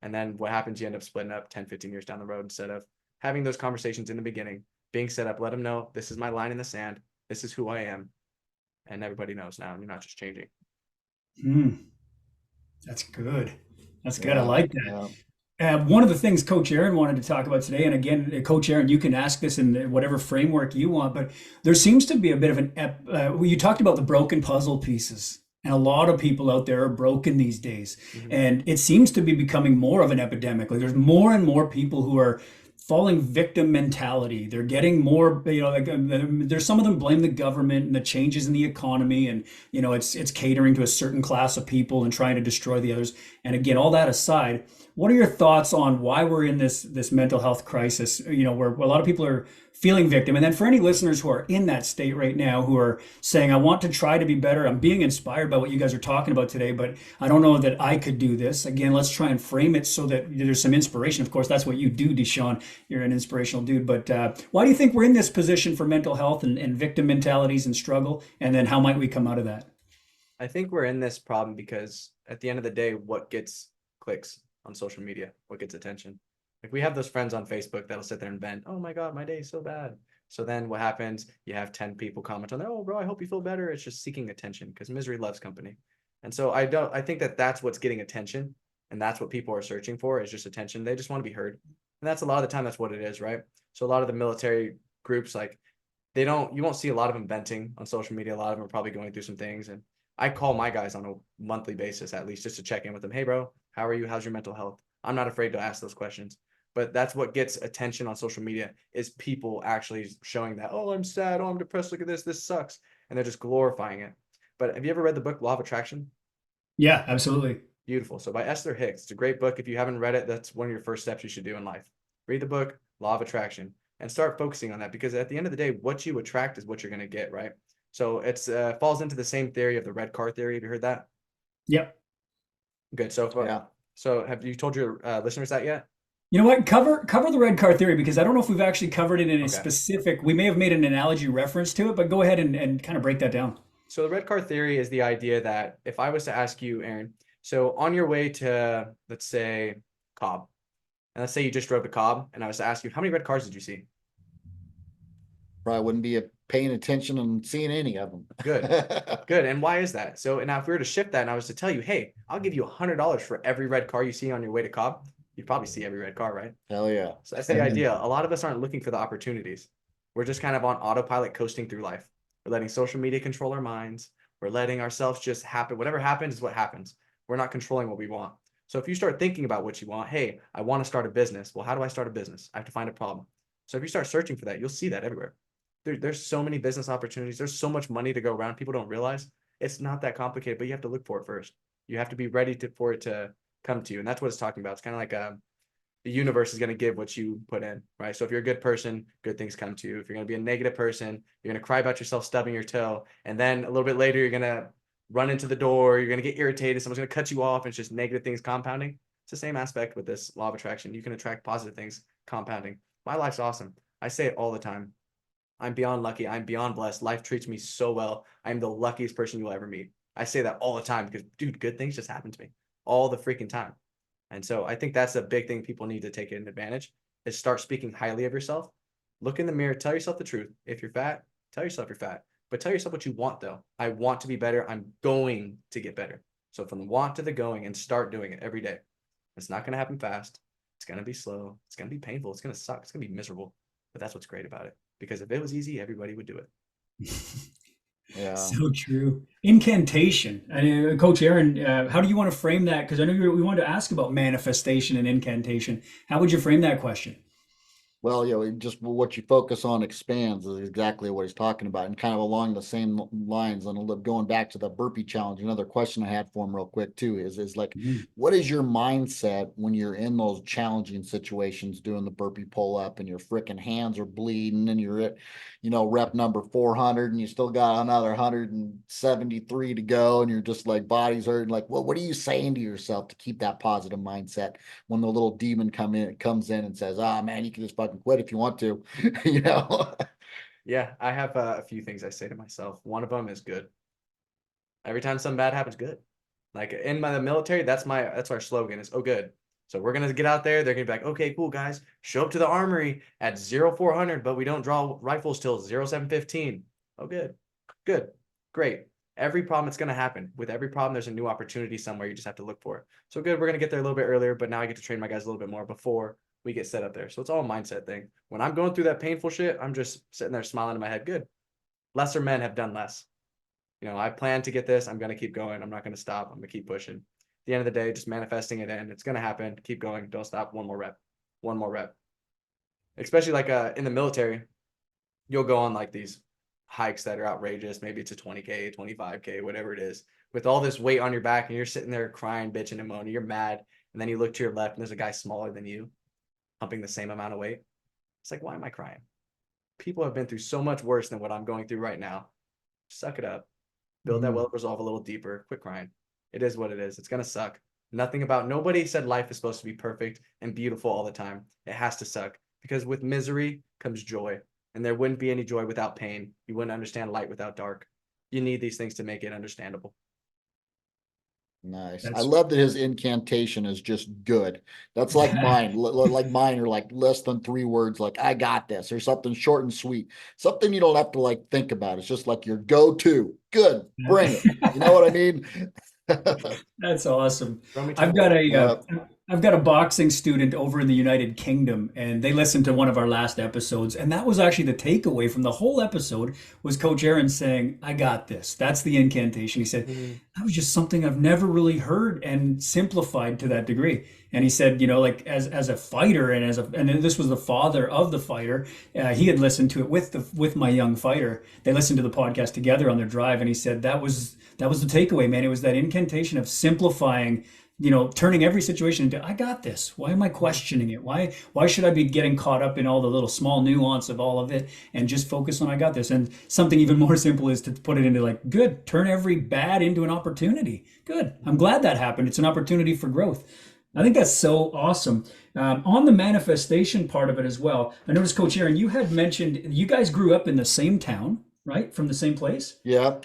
And then what happens, you end up splitting up 10, 15 years down the road instead of having those conversations in the beginning, being set up, let them know this is my line in the sand. This is who I am. And everybody knows now. And you're not just changing. Mm, that's good. That's good. I Yeah, like that. yeah. One of the things Coach Aaron wanted to talk about today, and again, Coach Aaron, you can ask this in whatever framework you want, but there seems to be a bit of you talked about the broken puzzle pieces, and a lot of people out there are broken these days, Mm-hmm. and it seems to be becoming more of an epidemic. Like there's more and more people who are falling victim mentality. They're getting more, like there's some of them blame the government and the changes in the economy, and it's catering to a certain class of people and trying to destroy the others. And again, all that aside, what are your thoughts on why we're in this mental health crisis? Where a lot of people are feeling victim, and then for any listeners who are in that state right now, who are saying, "I want to try to be better. I'm being inspired by what you guys are talking about today, but I don't know that I could do this." Again, let's try and frame it so that there's some inspiration. Of course, that's what you do, DeShawn. You're an inspirational dude. But why do you think we're in this position for mental health and victim mentalities and struggle? And then how might we come out of that? I think we're in this problem because at the end of the day, what gets clicks on social media, what gets attention? Like we have those friends on Facebook that'll sit there and vent, "Oh my God, my day is so bad." So then what happens? You have 10 people comment on there, "Oh bro, I hope you feel better." It's just seeking attention because misery loves company. And so I think that that's what's getting attention. And that's what people are searching for is just attention. They just want to be heard. And that's a lot of the time, that's what it is, right? So a lot of the military groups, like you won't see a lot of them venting on social media. A lot of them are probably going through some things. And I call my guys on a monthly basis, at least just to check in with them. "Hey bro, how are you? How's your mental health?" I'm not afraid to ask those questions. But that's what gets attention on social media is people actually showing that, "Oh, I'm sad. Oh, I'm depressed. Look at this. This sucks." And they're just glorifying it. But have you ever read the book Law of Attraction? Yeah, absolutely. Beautiful. So by Esther Hicks, it's a great book. If you haven't read it, that's one of your first steps you should do in life. Read the book, Law of Attraction, and start focusing on that because at the end of the day, what you attract is what you're going to get, right? So it's falls into the same theory of the red car theory. Have you heard that? Yep. Good. So far. Yeah. So have you told your listeners that yet? You know what? Cover the red car theory because I don't know if we've actually covered it in a Okay. specific. We may have made an analogy reference to it, but go ahead and kind of break that down. So the red car theory is the idea that if I was to ask you, Aaron, so on your way to, let's say, Cobb, and let's say you just drove to Cobb, and I was to ask you, how many red cars did you see? Probably wouldn't be paying attention and seeing any of them. Good. Good. And why is that? So, and now if we were to shift that and I was to tell you, "Hey, I'll give you $100 for every red car you see on your way to Cobb," you'd probably see every red car, right? Hell yeah. So that's the idea. A lot of us aren't looking for the opportunities. We're just kind of on autopilot coasting through life. We're letting social media control our minds. We're letting ourselves just happen. Whatever happens is what happens. We're not controlling what we want. So if you start thinking about what you want, "Hey, I want to start a business." Well, how do I start a business? I have to find a problem. So if you start searching for that, you'll see that everywhere. There's so many business opportunities. There's so much money to go around. People don't realize it's not that complicated, but you have to look for it first. You have to be ready for it to come to you. And that's what it's talking about. It's kind of like the universe is going to give what you put in, right? So if you're a good person, good things come to you. If you're going to be a negative person, you're going to cry about yourself stubbing your toe. And then a little bit later, you're going to run into the door. You're going to get irritated. Someone's going to cut you off. And it's just negative things compounding. It's the same aspect with this law of attraction. You can attract positive things compounding. My life's awesome. I say it all the time. I'm beyond lucky. I'm beyond blessed. Life treats me so well. I'm the luckiest person you'll ever meet. I say that all the time because, dude, good things just happen to me all the freaking time. And so I think that's a big thing people need to take an advantage is start speaking highly of yourself. Look in the mirror, tell yourself the truth. If you're fat, tell yourself you're fat, but tell yourself what you want though. I want to be better. I'm going to get better. So from the want to the going, and start doing it every day. It's not going to happen fast. It's going to be slow. It's going to be painful. It's going to suck. It's going to be miserable. But that's what's great about it. Because if it was easy, everybody would do it. Yeah. So true. Incantation. Coach Aaron, how do you want to frame that? Because I know we wanted to ask about manifestation and incantation. How would you frame that question? Well, just what you focus on expands is exactly what he's talking about, and kind of along the same lines. And going back to the burpee challenge, another question I had for him real quick too is like, Mhm. what is your mindset when you're in those challenging situations doing the burpee pull up and your freaking hands are bleeding and you're at, rep number 400 and you still got another 173 to go and you're just like body's hurting. Like, what are you saying to yourself to keep that positive mindset when the little demon comes in and says, "Ah, man, you can just fucking quit if you want to," you know? Yeah, I have a few things I say to myself. One of them is good. Every time something bad happens, good. Like in the military, that's our slogan is, oh, good. So we're gonna get out there. They're gonna be like, okay, cool, guys, show up to the armory at 0400, but we don't draw rifles till 0715. Oh, good, good, great. Every problem it's gonna happen. With every problem, there's a new opportunity somewhere. You just have to look for it. So good, we're gonna get there a little bit earlier, but now I get to train my guys a little bit more before we get set up there. So it's all a mindset thing. When I'm going through that painful shit, I'm just sitting there smiling in my head. Good. Lesser men have done less. I plan to get this. I'm going to keep going. I'm not going to stop. I'm going to keep pushing. At the end of the day, just manifesting it in. It's going to happen. Keep going. Don't stop. One more rep. One more rep. Especially like in the military, you'll go on like these hikes that are outrageous. Maybe it's a 20K, 25K, whatever it is, with all this weight on your back, and you're sitting there crying, bitching, and moaning. You're mad. And then you look to your left, and there's a guy smaller than you pumping the same amount of weight. It's like, why am I crying? People have been through so much worse than what I'm going through right now. Suck it up. Build that Mhm. well resolve a little deeper. Quit crying. It is what it is. It's gonna suck. Nobody said life is supposed to be perfect and beautiful all the time. It has to suck because with misery comes joy, and there wouldn't be any joy without pain. You wouldn't understand light without dark. You need these things to make it understandable. Nice. I That's love that his incantation is just good. That's like mine. Like mine are like less than 3 words, like "I got this," or something short and sweet. Something you don't have to like think about. It's just like your go-to. Good. Bring it. You know what I mean? That's awesome. Throw me to the I've got wolves. a uh, Yeah. I've got a boxing student over in the United Kingdom, and they listened to one of our last episodes, and that was actually the takeaway from the whole episode was Coach Aaron saying, "I got this." That's the incantation. He said, Mhm. "That was just something I've never really heard and simplified to that degree." And he said, like as a fighter and this was the father of the fighter, he had listened to it with my young fighter. They listened to the podcast together on their drive, and he said that was the takeaway, man. It was that incantation of simplifying, turning every situation into, I got this. Why am I questioning it? Why should I be getting caught up in all the little small nuance of all of it and just focus on I got this? And something even more simple is to put it into like, good, turn every bad into an opportunity. Good. I'm glad that happened. It's an opportunity for growth. I think that's so awesome. On the manifestation part of it as well, I noticed, Coach Aaron, you had mentioned you guys grew up in the same town, right? From the same place? Yeah.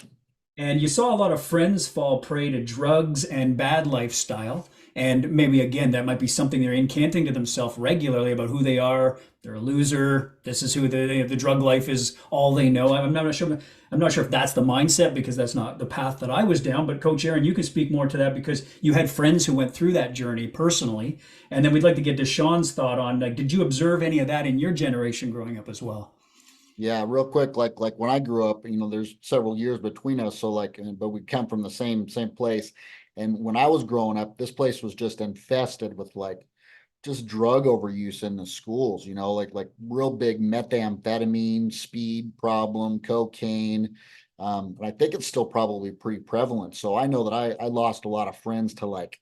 And you saw a lot of friends fall prey to drugs and bad lifestyle. And maybe again, that might be something they're incanting to themselves regularly about who they are. They're a loser. This is who the drug life is all they know. I'm not sure. I'm not sure if that's the mindset because that's not the path that I was down. But Coach Aaron, you can speak more to that because you had friends who went through that journey personally. And then we'd like to get DeShawn's thought on like, did you observe any of that in your generation growing up as well? Yeah, real quick, like when I grew up, there's several years between us, so like, but we come from the same place. And when I was growing up, this place was just infested with like just drug overuse in the schools, like real big methamphetamine, speed problem, cocaine. And I think it's still probably pretty prevalent. So I know that I lost a lot of friends to like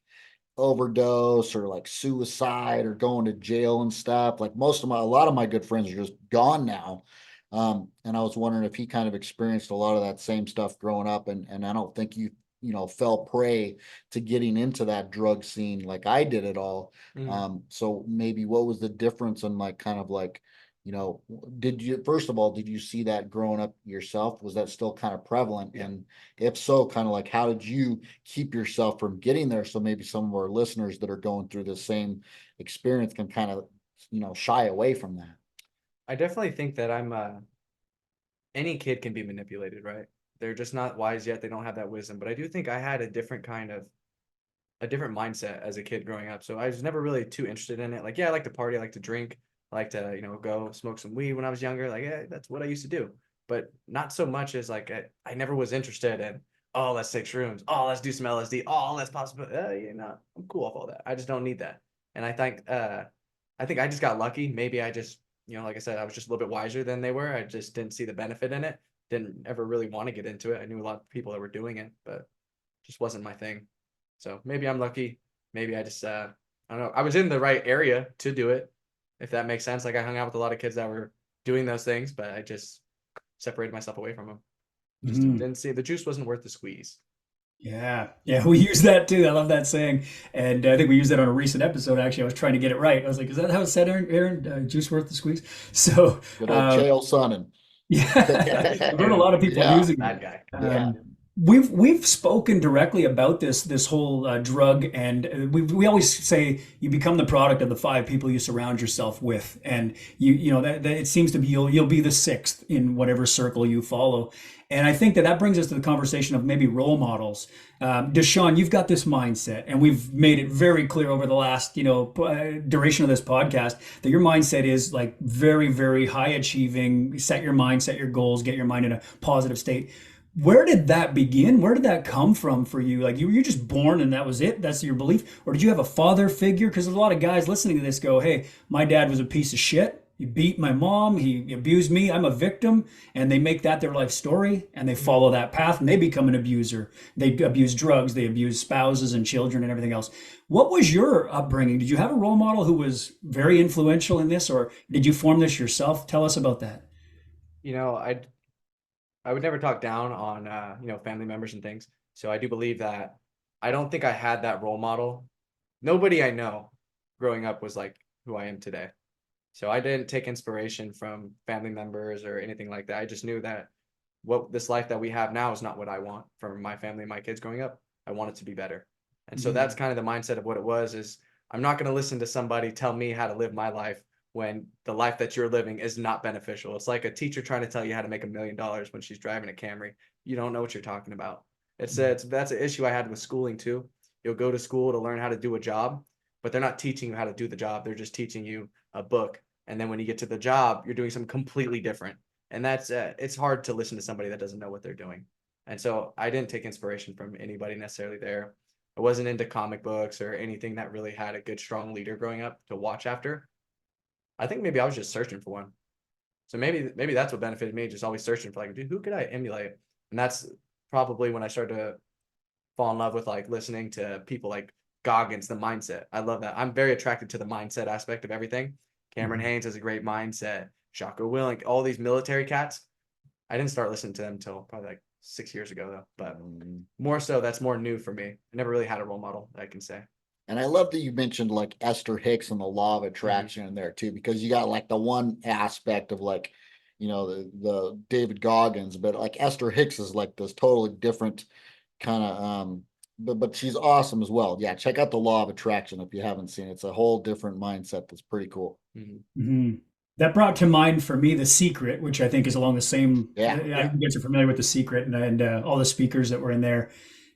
overdose or like suicide or going to jail and stuff. Like a lot of my good friends are just gone now. And I was wondering if he kind of experienced a lot of that same stuff growing up, and I don't think you fell prey to getting into that drug scene like I did at all. Mm. So maybe what was the difference in like kind of like, you know, first of all, did you see that growing up yourself? Was that still kind of prevalent? Yeah. And if so, kind of like how did you keep yourself from getting there? So maybe some of our listeners that are going through the same experience can kind of, shy away from that. I definitely think that any kid can be manipulated, right? They're just not wise yet. They don't have that wisdom. But I do think I had a different mindset as a kid growing up. So I was never really too interested in it. Like, yeah, I like to party, I like to drink, I like to, go smoke some weed when I was younger. Like, yeah, that's what I used to do. But not so much as like I never was interested in, oh, let's take shrooms. Oh, let's do some LSD. Oh, let's possibly, I'm cool off all that. I just don't need that. And I think I just got lucky. Maybe I just, like I said, I was just a little bit wiser than they were. I just didn't see the benefit in it. Didn't ever really want to get into it. I knew a lot of people that were doing it, but just wasn't my thing. So maybe I'm lucky. Maybe I just, I don't know. I was in the right area to do it, if that makes sense. Like I hung out with a lot of kids that were doing those things, but I just separated myself away from them. Just didn't see the juice wasn't worth the squeeze. Yeah, we use that too. I love that saying, and I think we used that on a recent episode. Actually, I was trying to get it right. I was like, "Is that how it said, Aaron? Juice worth the squeeze?" So, Good old Chael Sonnen. yeah, I've heard a lot of people Yeah. using Bad it. guy. Yeah. We've spoken directly about this whole drug, and we always say you become the product of the 5 people you surround yourself with, and you know that it seems to be you'll be the 6th in whatever circle you follow. And I think that brings us to the conversation of maybe role models. DeShawn, you've got this mindset, and we've made it very clear over the last duration of this podcast that your mindset is like very, very high achieving. Set your mind, set your goals, get your mind in a positive state. Where did that begin? Where did that come from for you? Like you were just born and that was it? That's your belief? Or did you have a father figure? Because a lot of guys listening to this go, hey, my dad was a piece of shit. He beat my mom. He abused me. I'm a victim. And they make that their life story and they follow that path and they become an abuser. They abuse drugs. They abuse spouses and children and everything else. What was your upbringing? Did you have a role model who was very influential in this, or did you form this yourself? Tell us about that. I would never talk down on family members and things. So I do believe that I don't think I had that role model. Nobody I know growing up was like who I am today. So I didn't take inspiration from family members or anything like that. I just knew that what this life that we have now is not what I want for my family and my kids growing up. I want it to be better. And so that's kind of the mindset of what it was, is I'm not going to listen to somebody tell me how to live my life when the life that you're living is not beneficial. It's like a teacher trying to tell you how to make $1 million when she's driving a Camry. You don't know what you're talking about. That's an issue I had with schooling too. You'll go to school to learn how to do a job, but they're not teaching you how to do the job. They're just teaching you a book. And then when you get to the job, you're doing something completely different. And that's it's hard to listen to somebody that doesn't know what they're doing. And so I didn't take inspiration from anybody necessarily there. I wasn't into comic books or anything that really had a good, strong leader growing up to watch after. I think maybe I was just searching for one. So maybe that's what benefited me, just always searching for like, dude, who could I emulate? And that's probably when I started to fall in love with like listening to people like Goggins, the mindset. I love that. I'm very attracted to the mindset aspect of everything. Cameron Haynes has a great mindset. Jocko Willink, all these military cats. I didn't start listening to them until probably like 6 years ago though. But more so, that's more new for me. I never really had a role model that I can say. And I love that you mentioned like Esther Hicks and the law of attraction in there too, because you got like the one aspect of like, the David Goggins, but like Esther Hicks is like this totally different kind of, but she's awesome as well. Yeah. Check out the law of attraction if you haven't seen it. It's a whole different mindset. That's pretty cool. That brought to mind for me The Secret, which I think is along the same. Yeah. You guys are familiar with The Secret and all the speakers that were in there.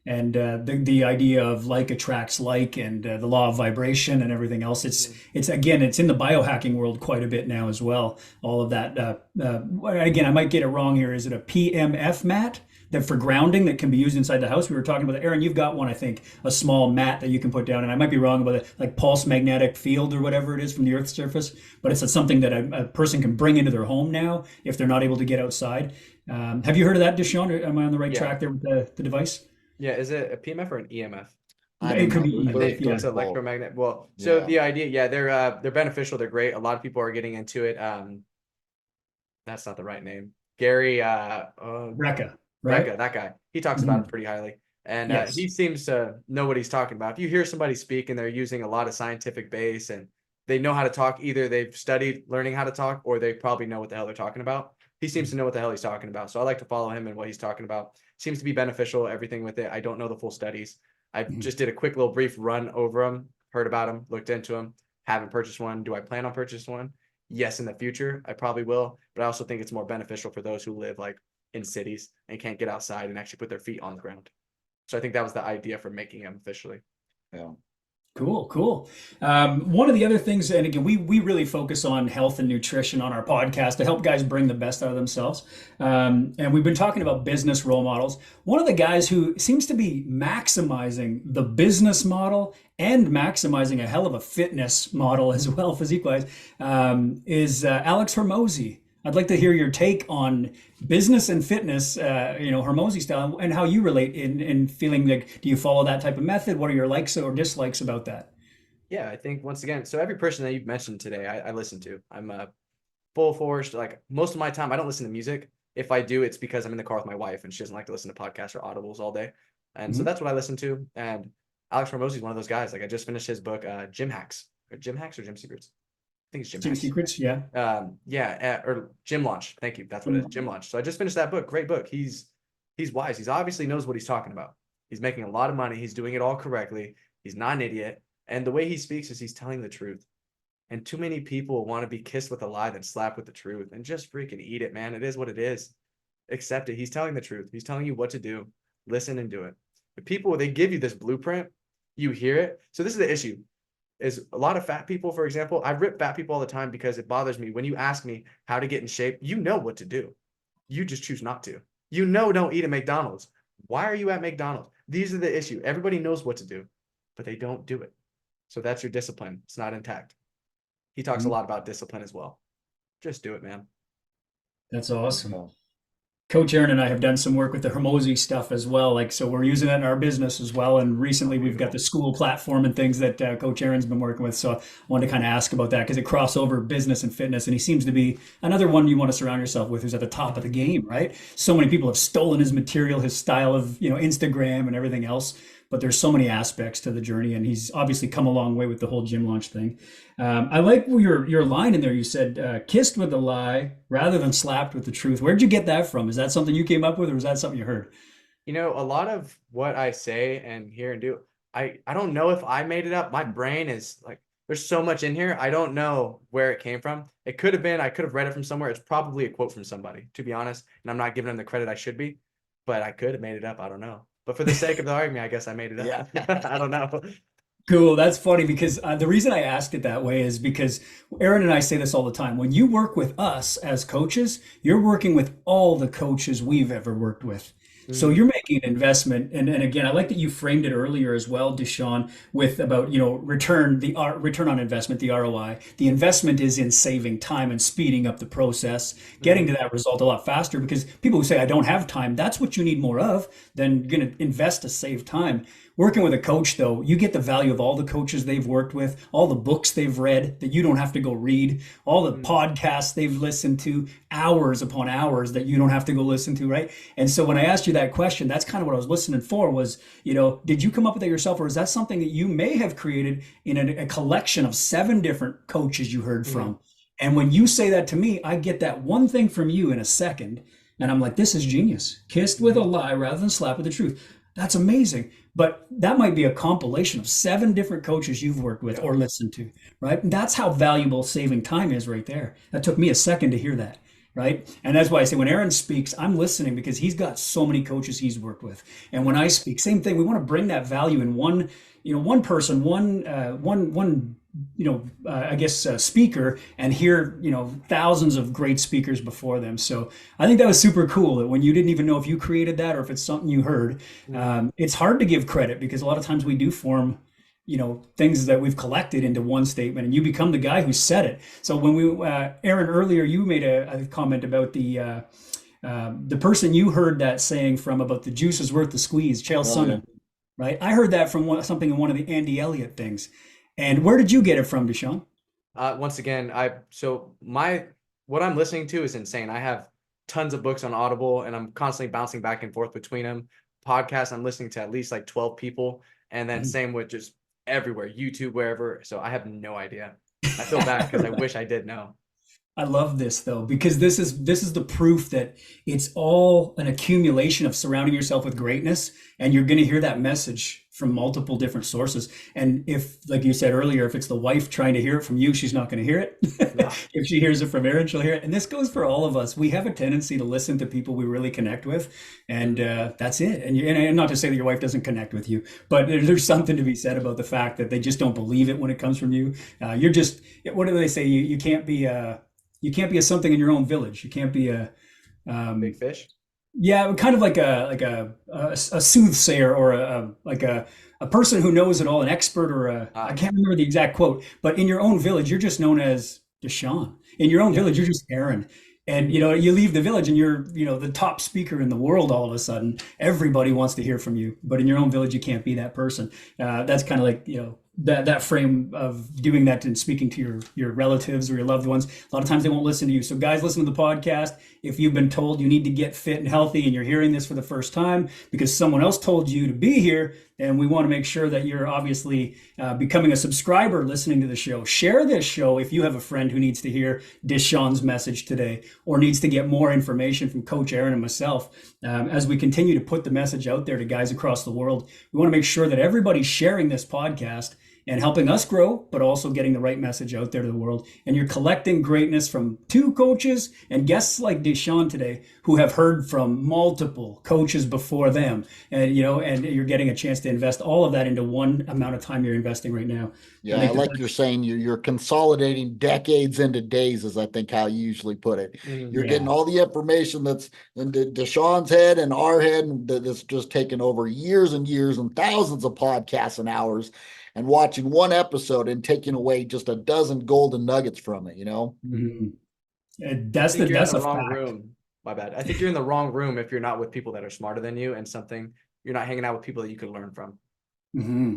And the idea of like attracts like, and the law of vibration and everything else. It's again, it's in the biohacking world quite a bit now as well. All of that. Again, I might get it wrong here. Is it a PMF mat that for grounding that can be used inside the house? We were talking about it. Aaron, you've got one, I think, a small mat that you can put down, and I might be wrong about it, like pulse magnetic field or whatever it is from the Earth's surface. But it's something that a person can bring into their home now if they're not able to get outside. Have you heard of that, DeShawn? Am I on the right track there with the device? Yeah, is it a PMF or an EMF? It could be EMF, It's electromagnet. Well, so the idea, they're beneficial. They're great. A lot of people are getting into it. That's not the right name. Gary Recca, right? Recca, that guy. He talks about it pretty highly, and he seems to know what he's talking about. If you hear somebody speak and they're using a lot of scientific base and they know how to talk, either they've studied learning how to talk or they probably know what the hell they're talking about. He seems to know what the hell he's talking about. So I like to follow him and what he's talking about. Seems to be beneficial, everything with it. I don't know the full studies. I just did a quick little brief run over them, heard about them, looked into them, haven't purchased one. Do I plan on purchasing one? Yes, in the future, I probably will. But I also think it's more beneficial for those who live like in cities and can't get outside and actually put their feet on the ground. So I think that was the idea for making him officially. Yeah. Cool. One of the other things, and again, we really focus on health and nutrition on our podcast to help guys bring the best out of themselves. And we've been talking about business role models. One of the guys who seems to be maximizing the business model and maximizing a hell of a fitness model as well, physique-wise, is Alex Hormozi. I'd like to hear your take on business and fitness, Hormozi style, and how you relate in feeling like, do you follow that type of method? What are your likes or dislikes about that? Yeah, I think once again, so every person that you've mentioned today, I listen to. I'm full force. Like most of my time, I don't listen to music. If I do, it's because I'm in the car with my wife and she doesn't like to listen to podcasts or audibles all day. And so that's what I listen to. And Alex Hormozi is one of those guys. Like I just finished his book, Gym Hacks or Gym Secrets. I think it's Gym Hacks. Secrets, yeah. Or Gym Launch. Thank you. That's what it is. Gym Launch. So I just finished that book. Great book. He's wise. He's obviously knows what he's talking about. He's making a lot of money. He's doing it all correctly. He's not an idiot. And the way he speaks is he's telling the truth. And too many people want to be kissed with a lie than slapped with the truth. And just freaking eat it, man. It is what it is. Accept it. He's telling the truth. He's telling you what to do. Listen and do it. The people, they give you this blueprint. You hear it. So this is the issue. Is a lot of fat people, for example, I rip fat people all the time because it bothers me. When you ask me how to get in shape, you know what to do. You just choose not to. You know, don't eat at McDonald's. Why are you at McDonald's? These are the issue. Everybody knows what to do, but they don't do it. So that's your discipline. It's not intact. He talks a lot about discipline as well. Just do it, man. That's awesome. Coach Aaron and I have done some work with the Hormozi stuff as well. Like, so we're using that in our business as well. And recently we've got the school platform and things that Coach Aaron's been working with. So I wanted to kind of ask about that because it crosses over business and fitness. And he seems to be another one you want to surround yourself with who's at the top of the game, right? So many people have stolen his material, his style of, Instagram and everything else. But there's so many aspects to the journey, and he's obviously come a long way with the whole gym launch thing. I like your line in there. You said, kissed with a lie rather than slapped with the truth. Where'd you get that from? Is that something you came up with, or was that something you heard? A lot of what I say and hear and do, I don't know if I made it up. My brain is like, there's so much in here. I don't know where it came from. It could have been, I could have read it from somewhere. It's probably a quote from somebody, to be honest. And I'm not giving them the credit I should be, but I could have made it up. I don't know. But for the sake of the argument, I guess I made it up. Yeah. I don't know. Cool. That's funny because the reason I asked it that way is because Aaron and I say this all the time. When you work with us as coaches, you're working with all the coaches we've ever worked with. So you're making an investment. And again, I like that you framed it earlier as well, DeShawn, with about, return on investment, the ROI. The investment is in saving time and speeding up the process, getting to that result a lot faster, because people who say, I don't have time, that's what you need more of than going to invest to save time. Working with a coach, though, you get the value of all the coaches they've worked with, all the books they've read that you don't have to go read, all the podcasts they've listened to, hours upon hours that you don't have to go listen to, right? And so when I asked you that question, that's kind of what I was listening for was, did you come up with that yourself, or is that something that you may have created in a collection of 7 different coaches you heard from? And when you say that to me, I get that one thing from you in a second, and I'm like, this is genius. Kissed with a lie rather than slapped with the truth. That's amazing. But that might be a compilation of 7 different coaches you've worked with or listened to, right? And that's how valuable saving time is right there. That took me a second to hear that, right? And that's why I say when Aaron speaks, I'm listening because he's got so many coaches he's worked with. And when I speak, same thing. We want to bring that value in one person, speaker, and hear, thousands of great speakers before them. So I think that was super cool that when you didn't even know if you created that or if it's something you heard, it's hard to give credit because a lot of times we do form, things that we've collected into one statement and you become the guy who said it. So when Aaron, earlier, you made a comment about the person you heard that saying from about the juice is worth the squeeze, Chael Sonnen, right? I heard that from something in one of the Andy Elliott things. And where did you get it from, DeShawn? Once again, what I'm listening to is insane. I have tons of books on Audible, and I'm constantly bouncing back and forth between them. Podcasts, I'm listening to at least like 12 people, and then same with just everywhere, YouTube, wherever. So I have no idea. I feel bad because I wish I did know. I love this though, because this is the proof that it's all an accumulation of surrounding yourself with greatness, and you're going to hear that message from multiple different sources. And if, like you said earlier, if it's the wife trying to hear it from you, she's not going to hear it. No. If she hears it from Aaron, she'll hear it. And this goes for all of us. We have a tendency to listen to people we really connect with, and that's it. And not to say that your wife doesn't connect with you, but there's something to be said about the fact that they just don't believe it when it comes from you. You're just, what do they say? You can't be a something in your own village. You can't be a Big fish. yeah, kind of like a soothsayer, or a person who knows it all, an expert, or I can't remember the exact quote, but in your own village, you're just known as DeShawn. In your own village, you're just Aaron. And you leave the village and you're the top speaker in the world. All of a sudden, everybody wants to hear from you, but in your own village, you can't be that person. That's kind of like that frame of doing that and speaking to your relatives or your loved ones. A lot of times they won't listen to you. So guys, listen to the podcast. If you've been told you need to get fit and healthy and you're hearing this for the first time because someone else told you to be here, then we want to make sure that you're obviously becoming a subscriber, listening to the show. Share this show if you have a friend who needs to hear DeShawn's message today or needs to get more information from Coach Aaron and myself. As we continue to put the message out there to guys across the world, we want to make sure that everybody's sharing this podcast and helping us grow, but also getting the right message out there to the world. And you're collecting greatness from two coaches and guests like DeShawn today, who have heard from multiple coaches before them. And you're getting a chance to invest all of that into one amount of time you're investing right now. Yeah, I like you're saying you're consolidating decades into days, is I think how you usually put it. You're getting all the information that's in DeShawn's head and our head, and that's just taken over years and years and thousands of podcasts and hours, and watching one episode and taking away just a dozen golden nuggets from it. Mm-hmm. That's the wrong fact. Room. My bad. I think you're in the wrong room if you're not with people that are smarter than you, and you're not hanging out with people that you could learn from. Mm-hmm.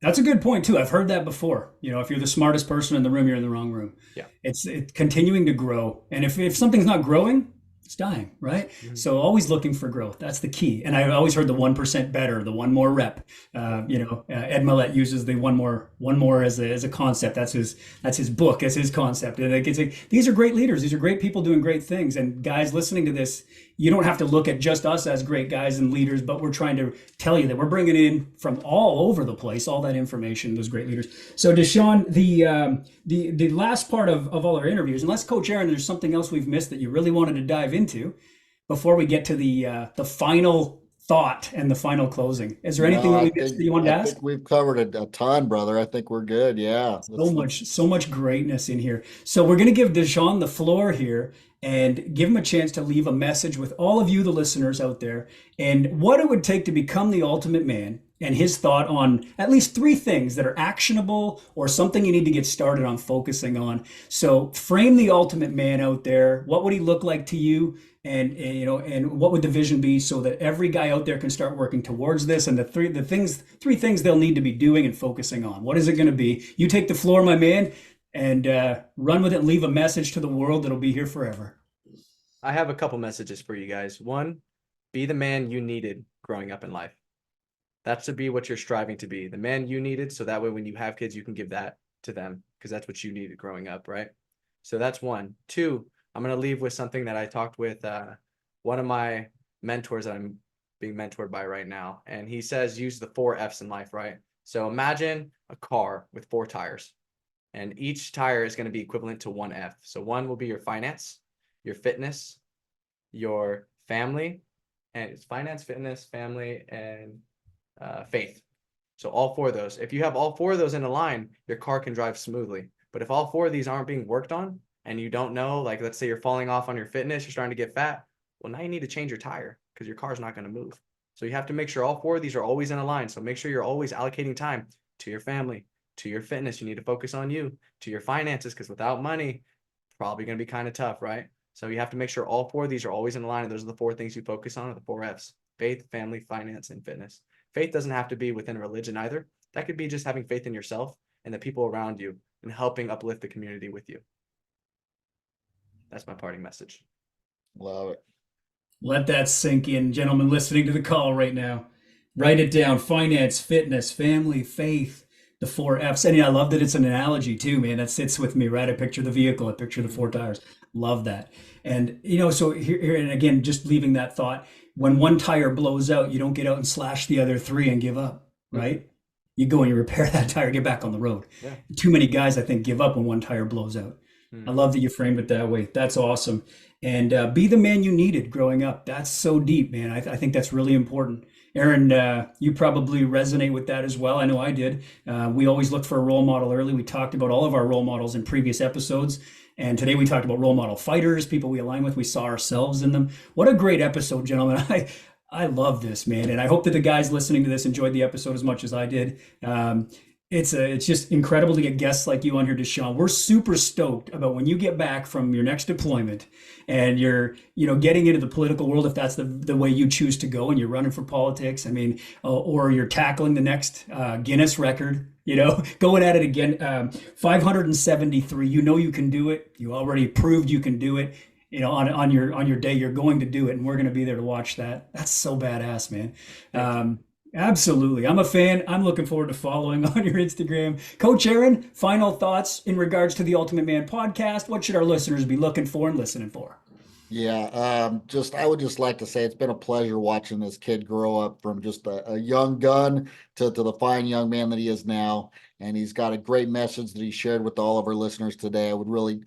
That's a good point too. I've heard that before. If you're the smartest person in the room, you're in the wrong room. Yeah. It's continuing to grow. And if something's not growing, it's dying, right? Mm-hmm. So always looking for growth. That's the key. And I've always heard the 1% better, the one more rep. Ed Mylett uses the one more as a concept. That's his book, as his concept. And these are great leaders. These are great people doing great things. And guys listening to this, you don't have to look at just us as great guys and leaders, but we're trying to tell you that we're bringing in from all over the place, all that information, those great leaders. So DeShawn, the last part of all our interviews, unless Coach Aaron, there's something else we've missed that you really wanted to dive into before we get to the final thought and the final closing. Is there anything that you wanted to ask? I think we've covered a ton, brother. I think we're good. Yeah. So much greatness in here. So we're going to give DeShawn the floor here and give him a chance to leave a message with all of you, the listeners out there, and what it would take to become the ultimate man, and his thought on at least 3 things that are actionable or something you need to get started on focusing on. So frame the ultimate man out there. What would he look like to you? And what would the vision be so that every guy out there can start working towards this? And the three things they'll need to be doing and focusing on. What is it going to be? You take the floor, my man, and run with it and leave a message to the world that'll be here forever. I have a couple messages for you guys. 1, be the man you needed growing up in life. That should be what you're striving to be, the man you needed. So that way, when you have kids, you can give that to them because that's what you needed growing up, right? So that's 1. 2, I'm going to leave with something that I talked with one of my mentors that I'm being mentored by right now. And he says, use the 4 F's in life, right? So imagine a car with 4 tires, and each tire is going to be equivalent to 1 F. So 1 will be your finance, your fitness, your family, and it's finance, fitness, family, and faith. So all 4 of those. If you have all 4 of those in a line, your car can drive smoothly. But if all 4 of these aren't being worked on, and you don't know, like let's say you're falling off on your fitness, you're starting to get fat, well, now you need to change your tire because your car's not going to move. So you have to make sure all 4 of these are always in a line. So make sure you're always allocating time to your family, to your fitness. You need to focus on you, to your finances, because without money, probably going to be kind of tough, right? So you have to make sure all 4 of these are always in a line. And those are the 4 things you focus on, are the 4 F's: faith, family, finance, and fitness. Faith doesn't have to be within a religion either. That could be just having faith in yourself and the people around you and helping uplift the community with you. That's my parting message. Love it. Let that sink in, gentlemen listening to the call right now. Write it down: finance, fitness, family, faith, the 4 F's. And I love that it's an analogy too, man. That sits with me, right? I picture the vehicle, I picture the 4 tires. Love that. And, so here, and again, just leaving that thought, when one tire blows out, you don't get out and slash the other 3 and give up, right? You go and you repair that tire, get back on the road. Yeah. Too many guys, I think, give up when one tire blows out. I love that you framed it that way. That's awesome. And be the man you needed growing up. That's so deep, man. I think that's really important. Aaron, you probably resonate with that as well. I know I did. We always look for a role model early. We talked about all of our role models in previous episodes. And today we talked about role model fighters, people we align with. We saw ourselves in them. What a great episode, gentlemen. I love this, man. And I hope that the guys listening to this enjoyed the episode as much as I did. It's just incredible to get guests like you on here, DeShawn. We're super stoked about when you get back from your next deployment and you're, getting into the political world, if that's the way you choose to go and you're running for politics. I mean, or you're tackling the next Guinness record, going at it again. 573, you can do it. You already proved you can do it. On your day, you're going to do it, and we're going to be there to watch that. That's so badass, man. Absolutely. I'm a fan. I'm looking forward to following on your Instagram. Coach Aaron, final thoughts in regards to the Ultimate Man podcast. What should our listeners be looking for and listening for? Yeah, I would just like to say it's been a pleasure watching this kid grow up from just a young gun to the fine young man that he is now. And he's got a great message that he shared with all of our listeners today. I would really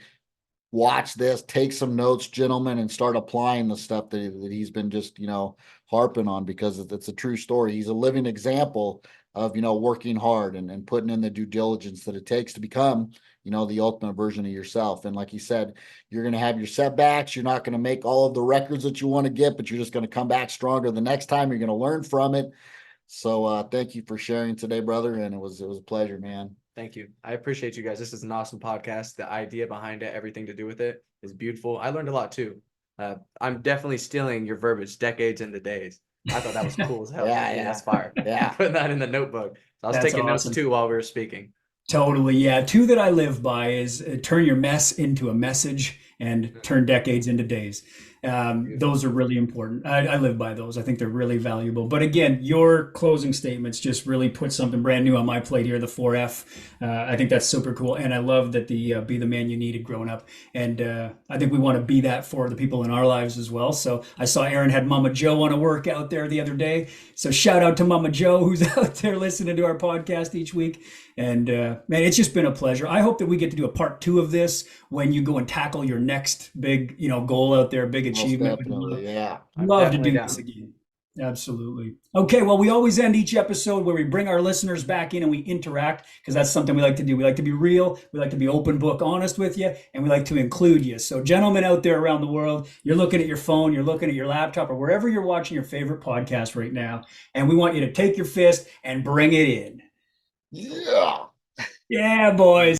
watch this, take some notes, gentlemen, and start applying the stuff that he's been just, harping on, because it's a true story. He's a living example of, working hard and putting in the due diligence that it takes to become, the ultimate version of yourself. And like you said, you're going to have your setbacks. You're not going to make all of the records that you want to get, but you're just going to come back stronger the next time. You're going to learn from it. So thank you for sharing today, brother. And it was a pleasure, man. Thank you. I appreciate you guys. This is an awesome podcast. The idea behind it, everything to do with it is beautiful. I learned a lot too. I'm definitely stealing your verbiage, decades into days. I thought that was cool as hell. Yeah. That's fire. Yeah. Putting that in the notebook. So I was That's taking awesome. notes too while we were speaking. Totally. Yeah. 2 that I live by is turn your mess into a message and turn decades into days. Those are really important. I live by those. I think they're really valuable. But again, your closing statements just really put something brand new on my plate here, the 4F. I think that's super cool. And I love that the be the man you needed growing up. And I think we want to be that for the people in our lives as well. So I saw Aaron had Mama Joe on a workout there the other day. So shout out to Mama Joe, who's out there listening to our podcast each week. And man, it's just been a pleasure. I hope that we get to do a part 2 of this when you go and tackle your next big, goal out there, big achievement. Definitely, yeah. Love to do this again. Absolutely. Okay, well, we always end each episode where we bring our listeners back in and we interact, because that's something we like to do. We like to be real, we like to be open book honest with you, and we like to include you. So gentlemen out there around the world, you're looking at your phone, you're looking at your laptop, or wherever you're watching your favorite podcast right now, and we want you to take your fist and bring it in. Yeah. Yeah, boys.